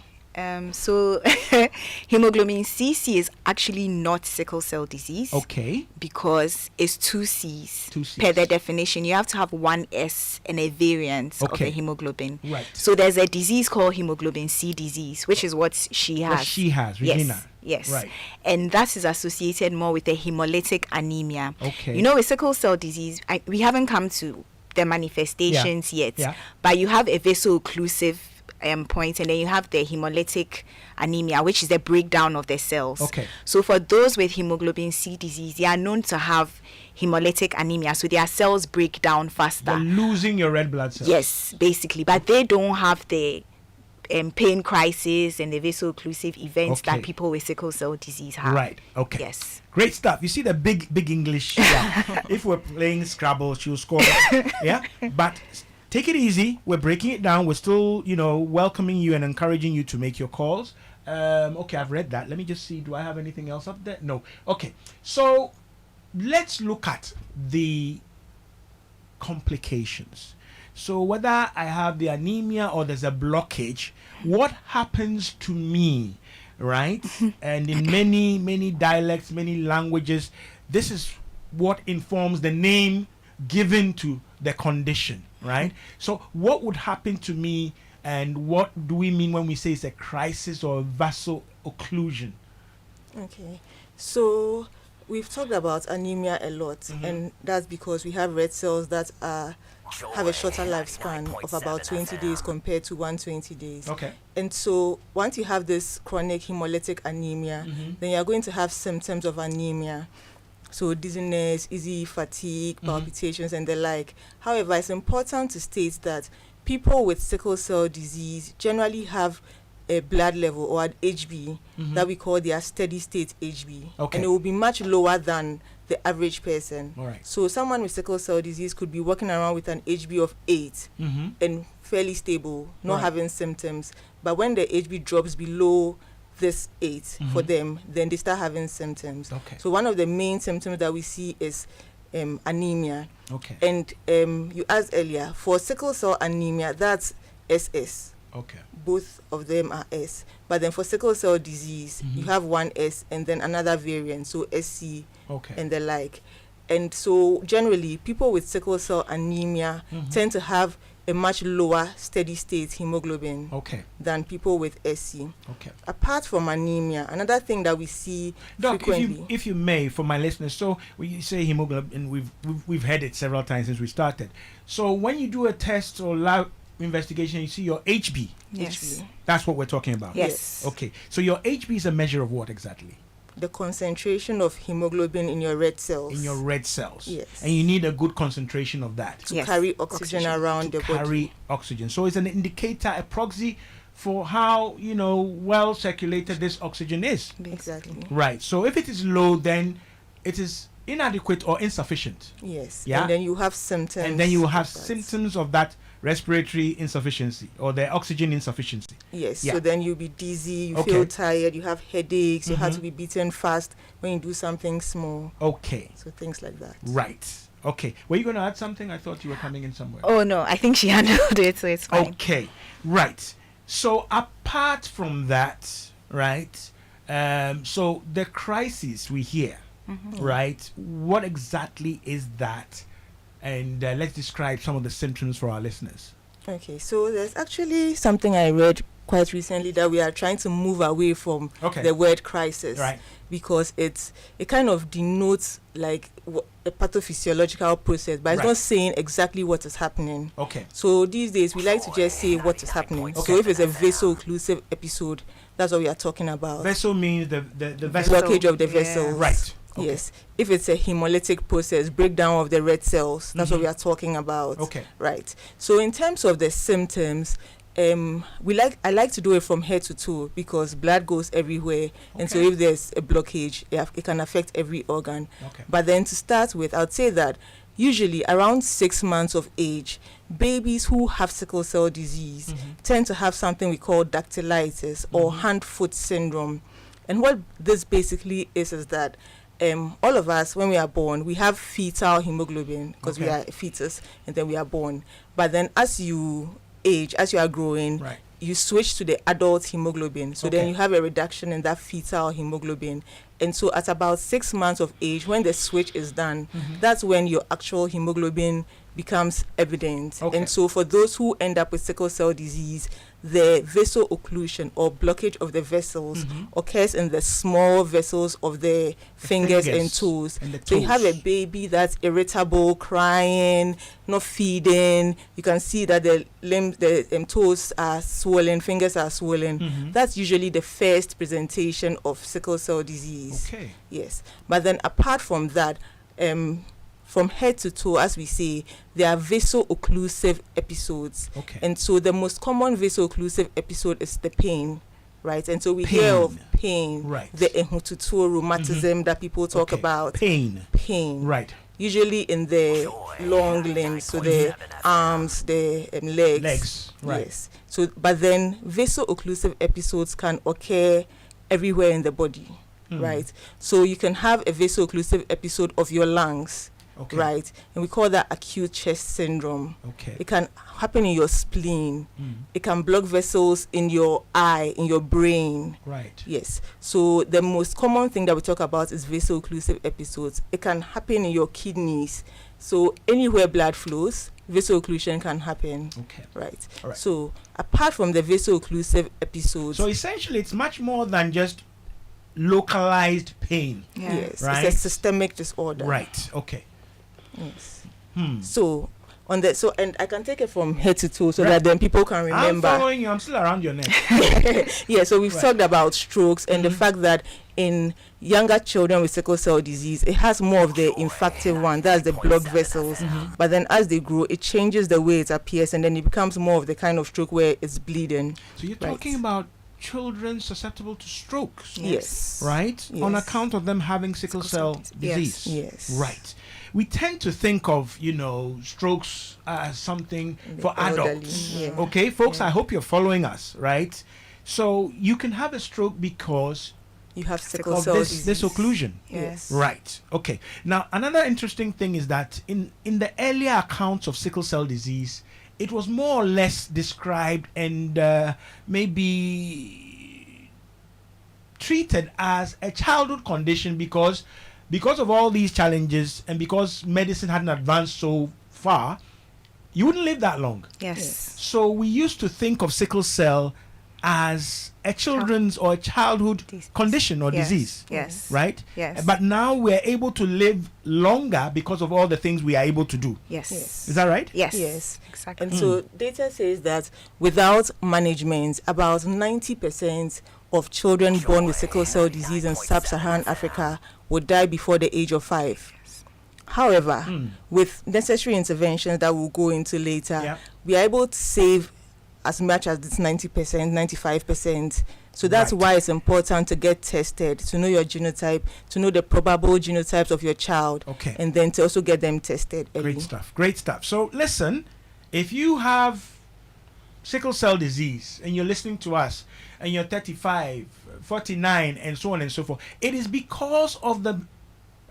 So hemoglobin CC is actually not sickle cell disease. Okay. Because it's two C's. Two C's. Per the definition, you have to have one S and a variant of Okay. the hemoglobin. Right. So there's a disease called hemoglobin C disease, which is what she has. What she has, Regina. Yes. Right. And that is associated more with a hemolytic anemia. Okay. You know, with sickle cell disease, we haven't come to the manifestations yet. Yeah. But you have a vaso-occlusive point, and then you have the hemolytic anemia, which is the breakdown of the cells. Okay. So for those with hemoglobin C disease, they are known to have hemolytic anemia, so their cells break down faster. You're losing your red blood cells. Yes, basically, but they don't have the pain crisis and the vaso-occlusive events Okay. that people with sickle cell disease have. Right. Okay. Yes. Great stuff. You see the big English. Yeah. If we're playing Scrabble, she'll score. Yeah. But take it easy. We're breaking it down. We're still, welcoming you and encouraging you to make your calls. Okay, I've read that. Let me just see. Do I have anything else up there? No. Okay. So let's look at the complications. So whether I have the anemia or there's a blockage, what happens to me, right? And in many dialects, many languages, this is what informs the name given to the condition, right? So what would happen to me, and what do we mean when we say it's a crisis or a vaso-occlusion? Okay, so we've talked about anemia a lot, and that's because we have red cells that have a shorter lifespan of about 20 days compared to 120 days. Okay. And so once you have this chronic hemolytic anemia, then you're going to have symptoms of anemia. So dizziness, easy fatigue, palpitations, and the like. However, it's important to state that people with sickle cell disease generally have a blood level or an HB that we call their steady state HB. Okay. And it will be much lower than the average person. All right. So someone with sickle cell disease could be walking around with an HB of 8 and fairly stable, not Right. having symptoms. But when the HB drops below this 8 for them, then they start having symptoms. Okay. So one of the main symptoms that we see is anemia. Okay. And you asked earlier, for sickle cell anemia, that's SS. Okay. Both of them are S. But then for sickle cell disease, you have one S and then another variant, so SC Okay. and the like. And so generally, people with sickle cell anemia tend to have a much lower steady state hemoglobin Okay. than people with SC. Okay. Apart from anemia, another thing that we see Doc, frequently. if you may, for my listeners, so when you say hemoglobin, we've heard it several times since we started. So when you do a test or lab investigation, you see your HB. Yes. That's what we're talking about. Yes. Okay. So your HB is a measure of what exactly? The concentration of hemoglobin in your red cells. In your red cells. Yes. And you need a good concentration of that to Yes. carry oxygen around to the body. carry oxygen. So it's an indicator, a proxy for how well circulated this oxygen is. Exactly. Right. So if it is low, then it is inadequate or insufficient. Yes. Yeah. And then you have symptoms. And then you will have of that. symptoms of that respiratory insufficiency or the oxygen insufficiency. Yes. Yeah. So then you'll be dizzy, you Okay. feel tired, you have headaches, you have to be beaten fast when you do something small. Okay. So things like that. Right. Okay. Were you going to add something? I thought you were coming in somewhere. Oh no, I think she handled it, so it's fine. Okay. Right. So apart from that, right? So the crisis we hear, right? What exactly is that? And let's describe some of the symptoms for our listeners. Okay, so there's actually something I read quite recently that we are trying to move away from Okay. the word crisis, Right. because it kind of denotes like a pathophysiological process, but it's Right. not saying exactly what is happening. Okay. So these days we like to just say what is happening. So if it's a vaso-occlusive episode, that's what we are talking about. Vessel means the vessel. Blockage of the Yeah. vessels. Right. Okay. Yes. If it's a hemolytic process, breakdown of the red cells, that's what we are talking about. Okay. Right. So in terms of the symptoms, I like to do it from head to toe because blood goes everywhere, and so Okay. if there's a blockage, it can affect every organ. Okay. But then to start with, I'd say that usually around 6 months of age, babies who have sickle cell disease tend to have something we call dactylitis or hand-foot syndrome. And what this basically is that all of us, when we are born, we have fetal hemoglobin because we Okay. are a fetus, and then we are born. But then as you age, as you are growing, Right. you switch to the adult hemoglobin. So then you have a reduction in that fetal hemoglobin. And so at about 6 months of age, when the switch is done, that's when your actual hemoglobin becomes evident. And so for those who end up with sickle cell disease, the vaso-occlusion or blockage of the vessels occurs in the small vessels of the fingers and toes. So you have a baby that's irritable, crying, not feeding. You can see that the limbs, the toes are swollen, fingers are swollen. That's usually the first presentation of sickle cell disease. Yes. But then apart from that, from head to toe, as we say, there are vaso-occlusive episodes. And so the most common vaso-occlusive episode is the pain, right? And so we hear of pain, the ehututu rheumatism that people talk about. Pain. Right. Usually in the long limbs, so the arms, the legs. Right. Yes. So, but then vaso-occlusive episodes can occur everywhere in the body, right? So you can have a vaso-occlusive episode of your lungs. Right, and we call that acute chest syndrome. It can happen in your spleen. It can block vessels in your eye, in your brain. Right. Yes. So the most common thing that we talk about is vaso-occlusive episodes. It can happen in your kidneys. So anywhere blood flows, vaso-occlusion can happen. Right. All right. So apart from the vaso-occlusive episodes, so essentially it's much more than just localized pain. Yes. Right? It's a systemic disorder. Right. Okay. Yes. So on that, so and I can take it from head to toe so that then people can remember. I'm following you. I'm still around your neck. Yeah. So we've talked about strokes and the fact that in younger children with sickle cell disease, it has more of the infective one. That's the blood vessels. But then as they grow, it changes the way it appears, and then it becomes more of the kind of stroke where it's bleeding. So you're talking about children susceptible to strokes. Yes. Right. Yes. On account of them having sickle cell disease. Yes. Right. We tend to think of, strokes as something for adults. Okay, folks, I hope you're following us, right? So you can have a stroke because you have sickle of cell this occlusion. Yes. Right. Okay. Now, another interesting thing is that in the earlier accounts of sickle cell disease, it was more or less described and maybe treated as a childhood condition because of all these challenges and because medicine hadn't advanced so far, you wouldn't live that long. Yes. So we used to think of sickle cell as a children's or a childhood condition or disease. Yes. Right? Yes. But now we're able to live longer because of all the things we are able to do. Yes. Is that right? Yes. Yes. Exactly. And so data says that without management, about 90% of children born with sickle cell disease in sub-Saharan Africa would die before the age of 5. However, with necessary interventions that we'll go into later, we are able to save as much as this 90%, 95%. So that's why it's important to get tested, to know your genotype, to know the probable genotypes of your child, and then to also get them tested early. Great stuff. So listen, if you have sickle cell disease and you're listening to us and you're 35, 49 and so on and so forth, it is because of the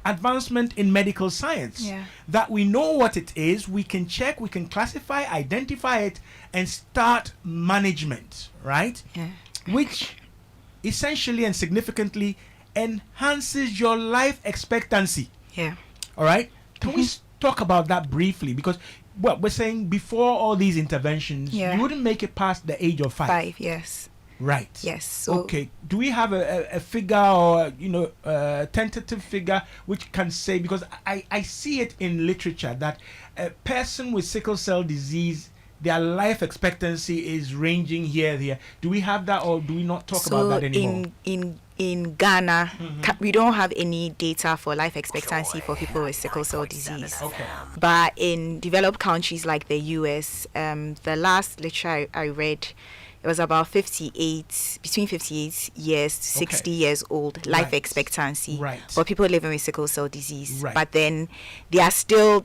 advancement in medical science that we know what it is, we can check, we can classify, identify it and start management, right? Which essentially and significantly enhances your life expectancy. All right? Can we talk about that briefly? Because we're saying before all these interventions, you wouldn't make it past the age of 5. 5, yes. Right. Yes. So okay. Do we have a figure or a tentative figure which can say, because I see it in literature that a person with sickle cell disease, their life expectancy is ranging here. Do we have that, or do we not talk about that anymore? In Ghana, we don't have any data for life expectancy for people with sickle cell disease. But in developed countries like the US, the last literature I read, it was about between 58 years to 60 years old life expectancy for people living with sickle cell disease. But then there's still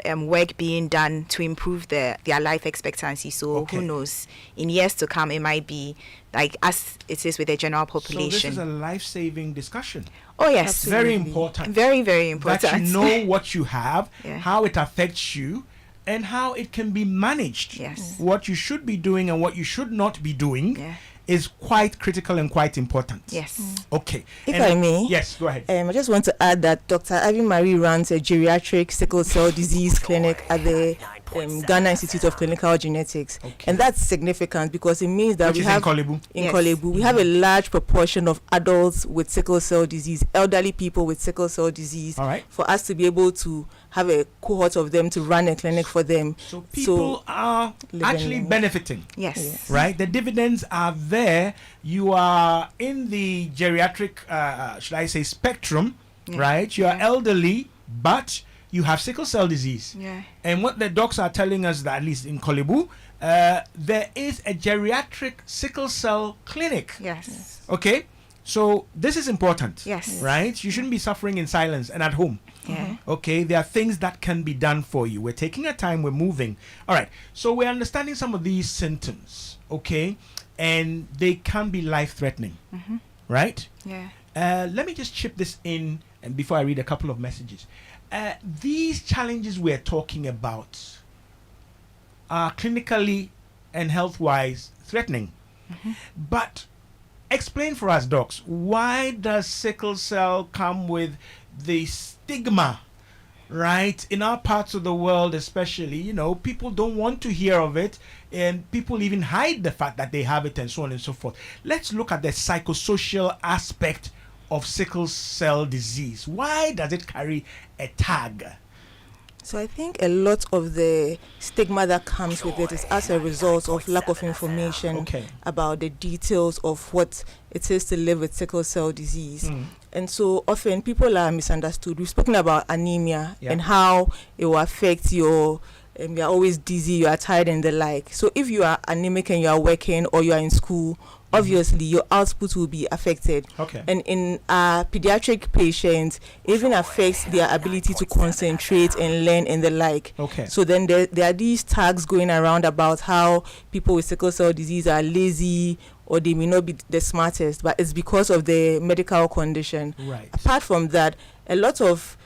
work being done to improve their life expectancy. So who knows? In years to come, it might be like as it is with the general population. So this is a life-saving discussion. Oh yes, absolutely. Very important. Very, very important. That you know what you have, how it affects you, and how it can be managed. Yes. What you should be doing and what you should not be doing Yeah. is quite critical and quite important. Yes. Okay. If And- I may. Yes, go ahead. I just want to add that Dr. Ivy Marie runs a geriatric sickle cell disease clinic at the Ghana Institute of Clinical Genetics. Okay. And that's significant because it means that Which we is have in Kolebu. in Yes. Kolebu, we have a large proportion of adults with sickle cell disease, elderly people with sickle cell disease, All right. for us to be able to have a cohort of them to run a clinic for them. So people are living actually long. benefiting. Yes. Right, the dividends are there. You are in the geriatric, should I say, spectrum, right? You are elderly, but you have sickle cell disease. Yeah. And what the docs are telling us, that at least in Kolebu, there is a geriatric sickle cell clinic. Yes. Okay, so this is important. Yes. Right, you shouldn't be suffering in silence and at home. Yeah. Okay, there are things that can be done for you. We're taking our time, we're moving. All right, so we're understanding some of these symptoms, okay, and they can be life-threatening, right? Yeah. Let me just chip this in, and before I read a couple of messages. These challenges we're talking about are clinically and health-wise threatening. But explain for us, docs, why does sickle cell come with the stigma, right? In our parts of the world especially, you know, people don't want to hear of it, and people even hide the fact that they have it and so on and so forth. Let's look at the psychosocial aspect of sickle cell disease. Why does it carry a tag? So I think a lot of the stigma that comes with it is as a result of lack of information Okay. about the details of what it is to live with sickle cell disease. And so often people are misunderstood. We've spoken about anemia Yeah. and how it will affect your, you're always dizzy, you are tired and the like. So if you are anemic and you are working or you are in school, obviously your output will be affected. Okay. And in pediatric patients, it even affects their ability to concentrate and learn and the like. Okay. So then there are these tags going around about how people with sickle cell disease are lazy or they may not be the smartest, but it's because of the medical condition. Right. Apart from that, a lot of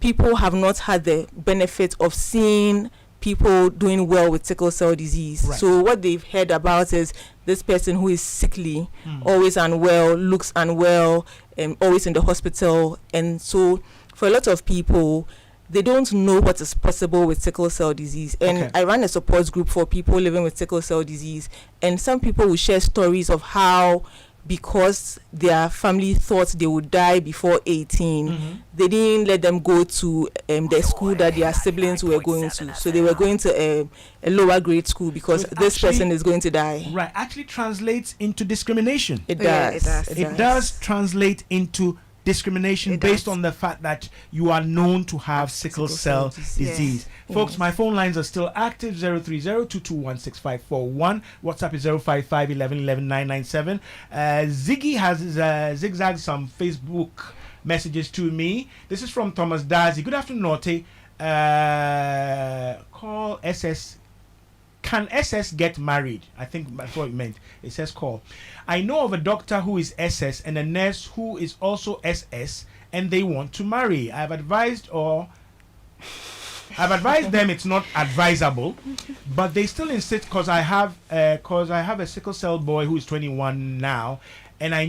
people have not had the benefit of seeing people doing well with sickle cell disease. Right. So what they've heard about is this person who is sickly, always unwell, looks unwell, always in the hospital. And so for a lot of people, they don't know what is possible with sickle cell disease. And Okay. I run a support group for people living with sickle cell disease. And some people will share stories of how, because their family thought they would die before 18, they didn't let them go to the school that their siblings were going to. So they were going to a lower grade school because So it this actually- person is going to die. Right, actually translates into discrimination. It Yeah, does. it does. It does translate into discrimination It based does. on the fact that you are known to have sickle cell disease. Folks, my phone lines are still active: 030-221-6541. WhatsApp is 055-11-11-997. Ziggy has zigzagged some Facebook messages to me. This is from Thomas Dazi. Good afternoon, Nortey. Call SS. Can SS get married? I think that's what it meant. It says call. I know of a doctor who is SS and a nurse who is also SS, and they want to marry. I've advised them it's not advisable, but they still insist because I have a sickle cell boy who is 21 now, and I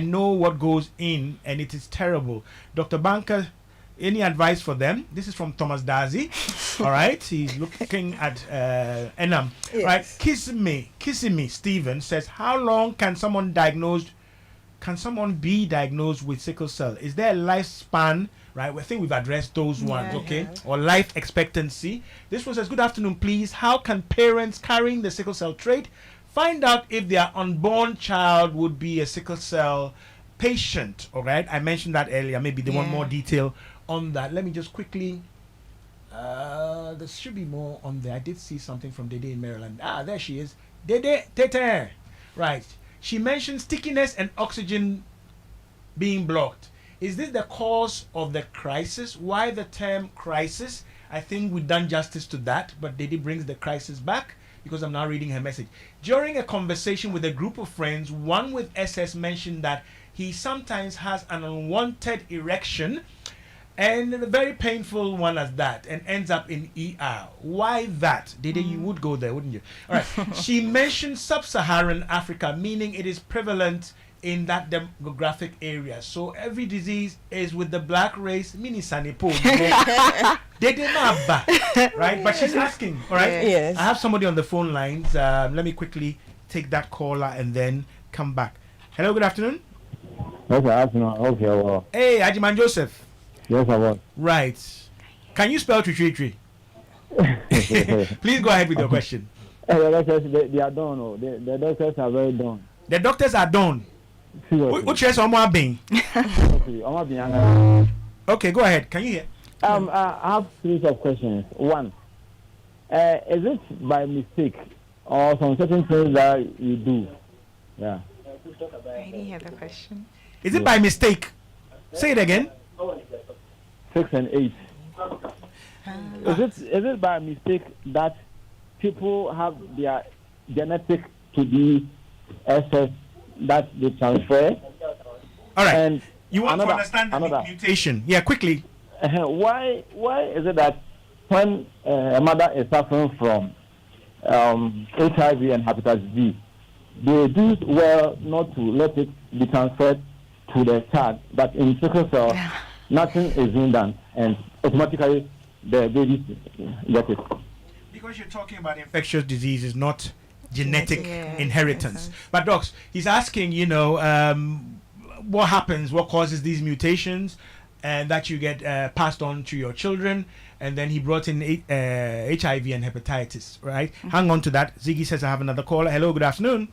know what goes in, and it is terrible. Dr. Banker, any advice for them? This is from Thomas Dazi. All right, he's looking at Enam. Yes. Right, kissing me. Stephen says, how long can someone be diagnosed with sickle cell? Is there a lifespan? Right, I think we've addressed those ones. Okay, or life expectancy. This one says, good afternoon, please. How can parents carrying the sickle cell trait find out if their unborn child would be a sickle cell patient? All right, I mentioned that earlier. Maybe they want more detail on that. Let me just quickly. There should be more on there. I did see something from Dede in Maryland. There she is. Dede Tete. Right. She mentioned stickiness and oxygen being blocked. Is this the cause of the crisis? Why the term crisis? I think we've done justice to that, but Dede brings the crisis back because I'm now reading her message. During a conversation with a group of friends, one with SS mentioned that he sometimes has an unwanted erection And a very painful one as that, and ends up in ER. Why that? Dede, you would go there, wouldn't you? All right. She mentioned sub-Saharan Africa, meaning it is prevalent in that demographic area. So every disease is with the black race, mini sanipo. Dede maba, right? But she's asking, all right? Yes. I have somebody on the phone lines. Let me quickly take that caller and then come back. Hello, good afternoon. Yes, afternoon. Okay, well. Hey, Ajiman Joseph. Yes, I was. Right. Can you spell tree? Please go ahead with your question. The doctors, they are done. Oh. The doctors are very done. The doctors are done. Seriously. Which is someone being? Okay, go ahead. Can you hear? I have series of questions. One, is it by mistake or some certain things that you do? Yeah. I didn't hear the question. Is it by mistake? Say it again. 6 and 8. Is it by mistake that people have their genetic to be SS that they transfer? All right. And you want another, to understand the mutation? Yeah, quickly. Why is it that when a mother is suffering from HIV and hepatitis B, they do well not to let it be transferred to the child, but in sickle cell, nothing is being done, and automatically the babies get it. Because you're talking about infectious diseases, not genetic inheritance. But docs, he's asking, what happens, what causes these mutations, and that you get passed on to your children. And then he brought in HIV and hepatitis, right? Hang on to that. Ziggy says I have another caller. Hello, good afternoon.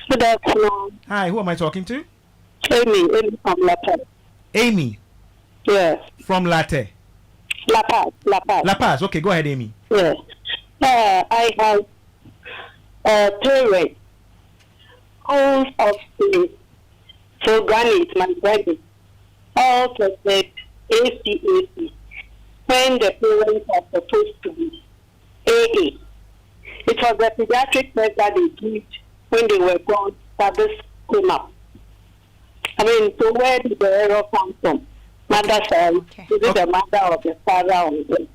Good afternoon. Hi, who am I talking to? Amy from Latte. Amy. Yes. From Latte. La Paz. Okay, go ahead, Amy. Yes. I have a parent who's of the so granny, my granny, all tested ACAC when the parents are supposed to be AA. It was the pediatric test that they did when they were born that this came up. I mean, so where did the error come from? Mother side, is it the mother or the father or the...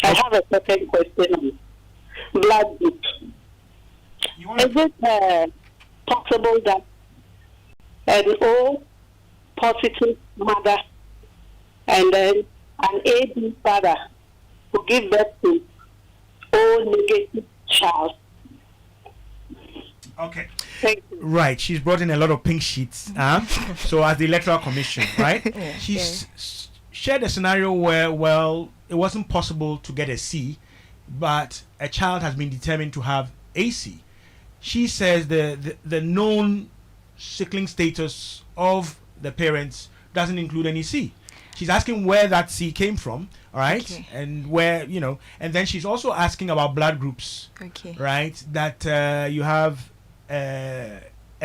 I have a second question on blood group. Is it possible that an O positive mother and then an AB father will give birth to O negative child? Okay. Thank you. Right. She's brought in a lot of pink sheets. So as the Electoral Commission, right? She's shared a scenario where, well, it wasn't possible to get a C, but a child has been determined to have AC. She says the known sickling status of the parents doesn't include any C. She's asking where that C came from, all right? And where, and then she's also asking about blood groups, right? That you have a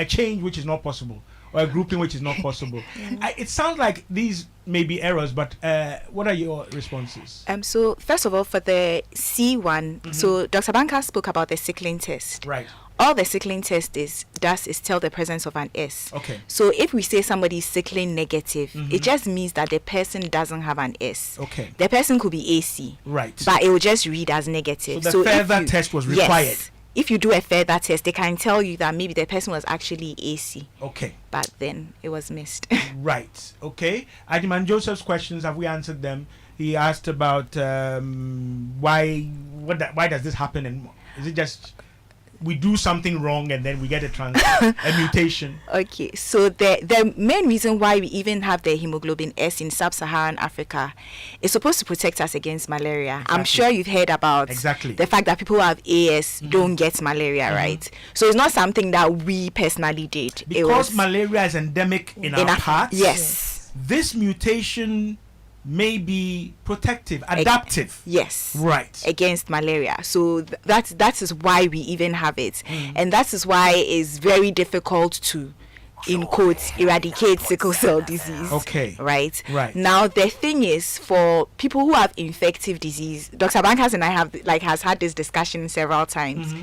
change which is not possible, or a grouping which is not possible. It sounds like these may be errors, but what are your responses? So first of all, for the C1, so Dr. Banka spoke about the sickling test. Right. All the sickling test does is tell the presence of an S. Okay. So if we say somebody is sickling negative, it just means that the person doesn't have an S. Okay. The person could be AC. Right. But it will just read as negative. So the further test was required. Yes. If you do a further test, they can tell you that maybe the person was actually AC. Okay. But then it was missed. Right. Okay. Ajiman Joseph's questions, have we answered them? He asked about why does this happen, and is it just we do something wrong and then we get a mutation? Okay, so the main reason why we even have the hemoglobin S in sub-Saharan Africa is supposed to protect us against malaria. I'm sure you've heard about the fact that people who have AS don't get malaria, right? So it's not something that we personally did. Because malaria is endemic in our parts. Yes. This mutation may be protective, adaptive. Yes. Right. Against malaria. So that is why we even have it. And that is why it's very difficult to, in quotes, eradicate sickle cell disease. Okay. Right? Right. Now, the thing is, for people who have infective disease, Dr. Bankas and I has had this discussion several times.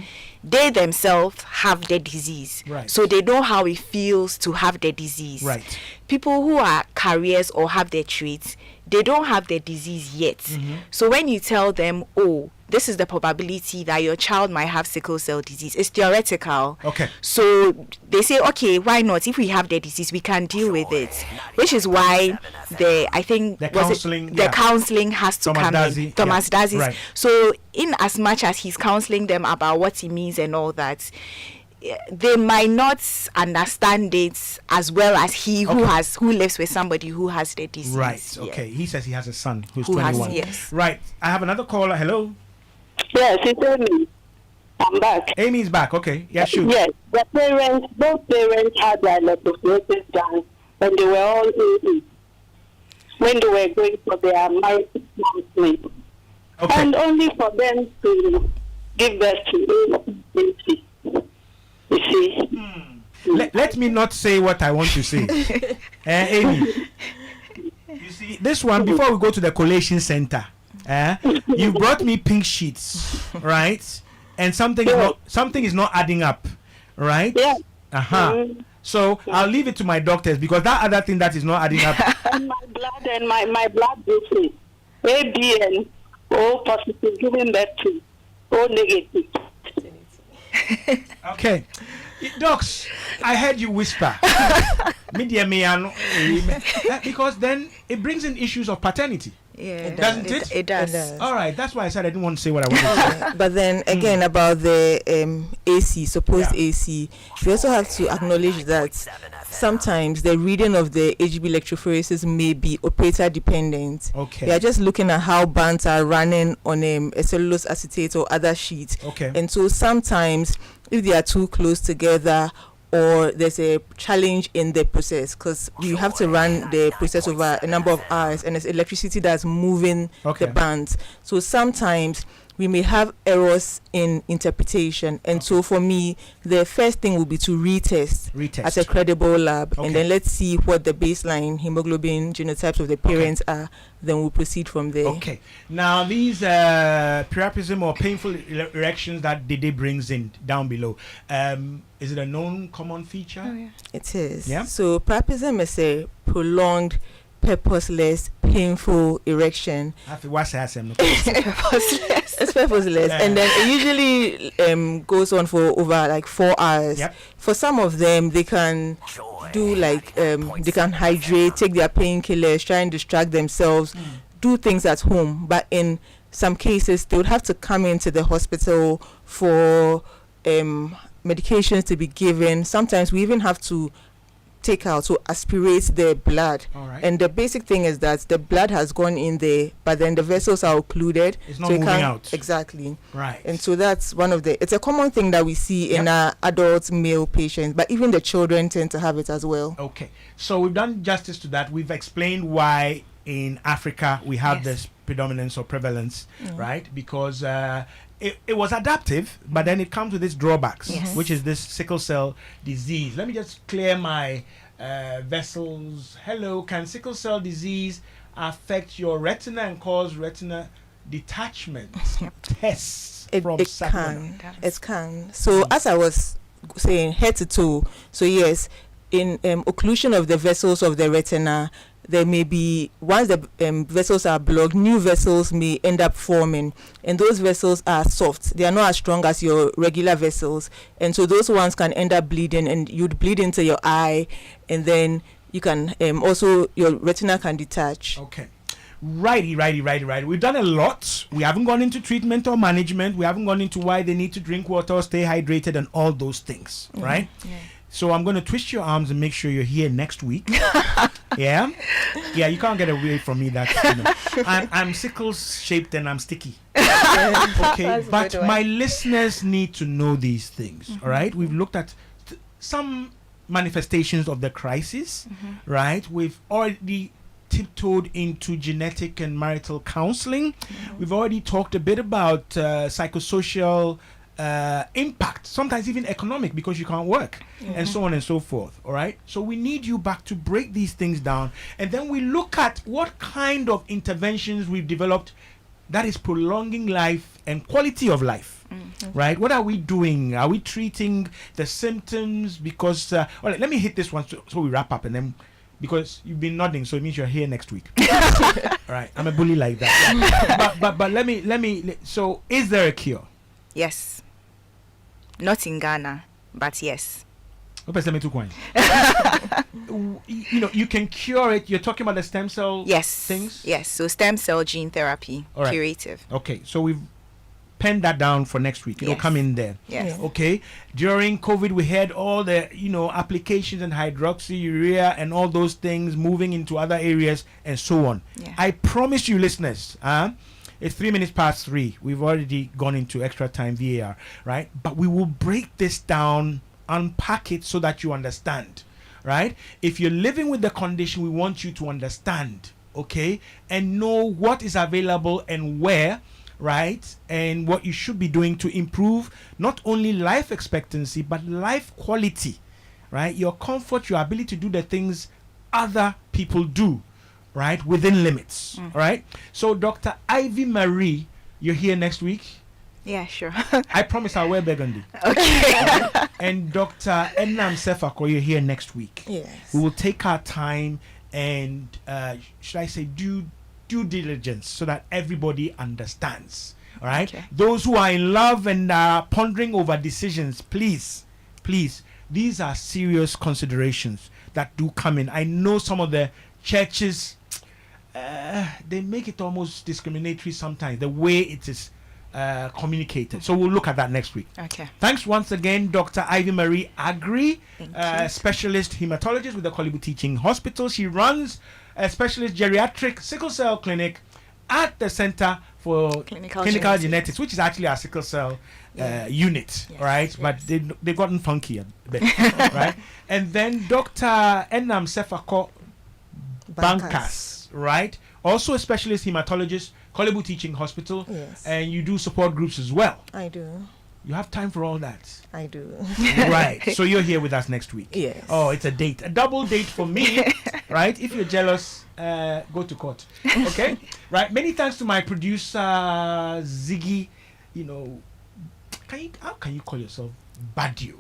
They themselves have the disease. Right. So they know how it feels to have the disease. Right. People who are carriers or have their traits, they don't have the disease yet. So when you tell them, oh, this is the probability that your child might have sickle cell disease, it's theoretical. Okay. So they say, okay, why not? If we have the disease, we can deal with it. Which is why the counseling has to come in. Thomas Dazi. Right. So in as much as he's counseling them about what it means and all that, they might not understand it as well as he who lives with somebody who has the disease. Right. Okay. He says he has a son who's Who 21. yes. Right. I have another caller. Hello. Yes, it's Amy. I'm back. Amy's back. Okay. Yeah, shoot. Yes, both parents had their electrophoresis done when they were all 18, when they were going for their marriage counseling. Okay. And only for them to give birth to baby. You see? Let me not say what I want to say. Amy, you see, this one, before we go to the collation center, you brought me pink sheets, right? And something is not adding up, right? Yeah. So I'll leave it to my doctors, because that other thing that is not adding up. And my blood group is ABN, O positive, giving birth to O negative. Okay. Docs, I heard you whisper. Because then it brings in issues of paternity. Yeah, doesn't it? It does. All right, that's why I said I didn't want to say what I wanted to say. But then again, about the AC, we also have to acknowledge that sometimes the reading of the HB electrophoresis may be operator dependent. Okay. We are just looking at how bands are running on a cellulose acetate or other sheet. Okay. And so sometimes if they are too close together, or there's a challenge in the process, because you have to run the process over a number of hours, and there's electricity that's moving the bands. So sometimes we may have errors in interpretation, and so for me, the first thing will be to retest at a credible lab, and then let's see what the baseline hemoglobin genotypes of the parents are. Then we'll proceed from there. Okay. Now these priapism or painful erections that Dede brings in down below, is it a known common feature? Oh, yeah. It is. Yeah. So priapism is a prolonged, purposeless, painful erection. It's purposeless, and then it usually goes on for over like 4 hours. Yep. For some of them, they can do like they can hydrate, take their painkillers, try and distract themselves, do things at home. But in some cases, they would have to come into the hospital for medications to be given. Sometimes we even have to take out, so aspirate the blood. All right. And the basic thing is that the blood has gone in there, but then the vessels are occluded. It's not so moving out. Exactly. Right. And so that's one of it's a common thing that we see in our adult male patients, but even the children tend to have it as well. Okay. So we've done justice to that. We've explained why in Africa we have this predominance or prevalence, right? Because it was adaptive, but then it comes with its drawbacks, which is this sickle cell disease. Let me just clear my vessels. Hello, can sickle cell disease affect your retina and cause retina detachment? Tests from It can. So as I was saying, head to toe. So yes, in occlusion of the vessels of the retina, there may be, once the vessels are blocked, new vessels may end up forming, and those vessels are soft. They are not as strong as your regular vessels, and so those ones can end up bleeding, and you'd bleed into your eye, and then you can also your retina can detach. Okay. Righty. We've done a lot. We haven't gone into treatment or management. We haven't gone into why they need to drink water, stay hydrated, and all those things, right? Yeah. So I'm going to twist your arms and make sure you're here next week. Yeah, you can't get away from me. That I'm sickle shaped and I'm sticky. Okay, but my listeners need to know these things. All right, we've looked at some manifestations of the crisis. Right, we've already tiptoed into genetic and marital counseling. We've already talked a bit about psychosocial impact, sometimes even economic, because you can't work, and so on and so forth. All right, so we need you back to break these things down, and then we look at what kind of interventions we've developed that is prolonging life and quality of life. Right, what are we doing? Are we treating the symptoms? Because all right, let me hit this one so we wrap up, and then Because you've been nodding, so it means you're here next week. All right, I'm a bully like that. but let me. So, is there a cure? Yes. Not in Ghana, but yes. You know, you can cure it. You're talking about the stem cell things? Yes, so stem cell gene therapy, all right. curative. Okay, so we've penned that down for next week. It'll come in there. Yes. Okay. During COVID, we had all the, applications and hydroxyurea and all those things moving into other areas and so on. Yeah. I promise you, listeners, it's 3 minutes past 3. We've already gone into extra time VAR, right? But we will break this down, unpack it so that you understand, right? If you're living with the condition, we want you to understand, okay? And know what is available and where, right? And what you should be doing to improve not only life expectancy, but life quality, right? Your comfort, your ability to do the things other people do, right? Within limits, right? So Dr. Ivy Marie, you're here next week. Yeah, sure. I promise I'll wear burgundy. Okay. And Dr. Enam Sefako, you're here next week. Yes. We will take our time and, should I say, due diligence so that everybody understands. All right. Okay. Those who are in love and are pondering over decisions, please, these are serious considerations that do come in. I know some of the churches, they make it almost discriminatory sometimes, the way it is communicated. So we'll look at that next week. Okay. Thanks once again, Dr. Ivy Marie Agri, Thank you. specialist hematologist with the Kolibu Teaching Hospital. She runs a specialist geriatric sickle cell clinic at the Center for Clinical Genetics, which is actually our sickle cell unit, right? But they've gotten funky a bit, right? And then Dr. Enam Sefako Bankas, right? Also a specialist hematologist, Kolibu Teaching Hospital, and you do support groups as well. I do. You have time for all that. I do. Right. So you're here with us next week. Yes. Oh, it's a date. A double date for me. Right? If you're jealous, go to court. Okay? Right. Many thanks to my producer, Ziggy. How can you call yourself Badio?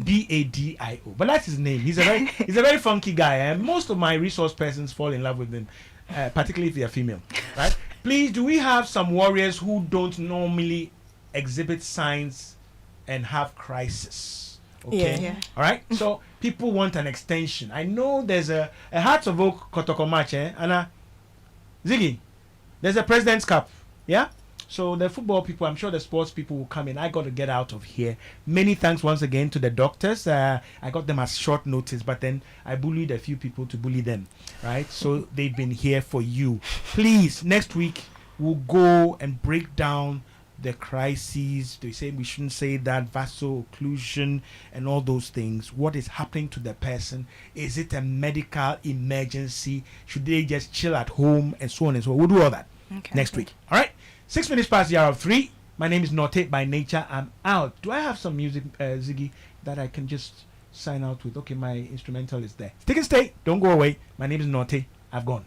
Badio. But that's his name. He's a very funky guy. And most of my resource persons fall in love with him, particularly if they are female. Right? Please, do we have some warriors who don't normally exhibit signs and have crisis? Okay. Yeah. All right. So people want an extension. I know there's a Hearts of Oak Kotoko match, Anna Ziggy. There's a President's Cup. Yeah. So the football people, I'm sure the sports people will come in. I got to get out of here. Many thanks once again to the doctors. I got them as short notice, but then I bullied a few people to bully them. Right. So they've been here for you. Please, next week we'll go and break down the crises. They say we shouldn't say that, vaso-occlusion and all those things. What is happening to the person? Is it a medical emergency? Should they just chill at home and so on and so on? We'll do all that next week. All right. 6 minutes past the hour of 3. My name is Nortey by nature. I'm out. Do I have some music, Ziggy, that I can just sign out with? Okay, my instrumental is there. Stick and stay. Don't go away. My name is Nortey. I've gone.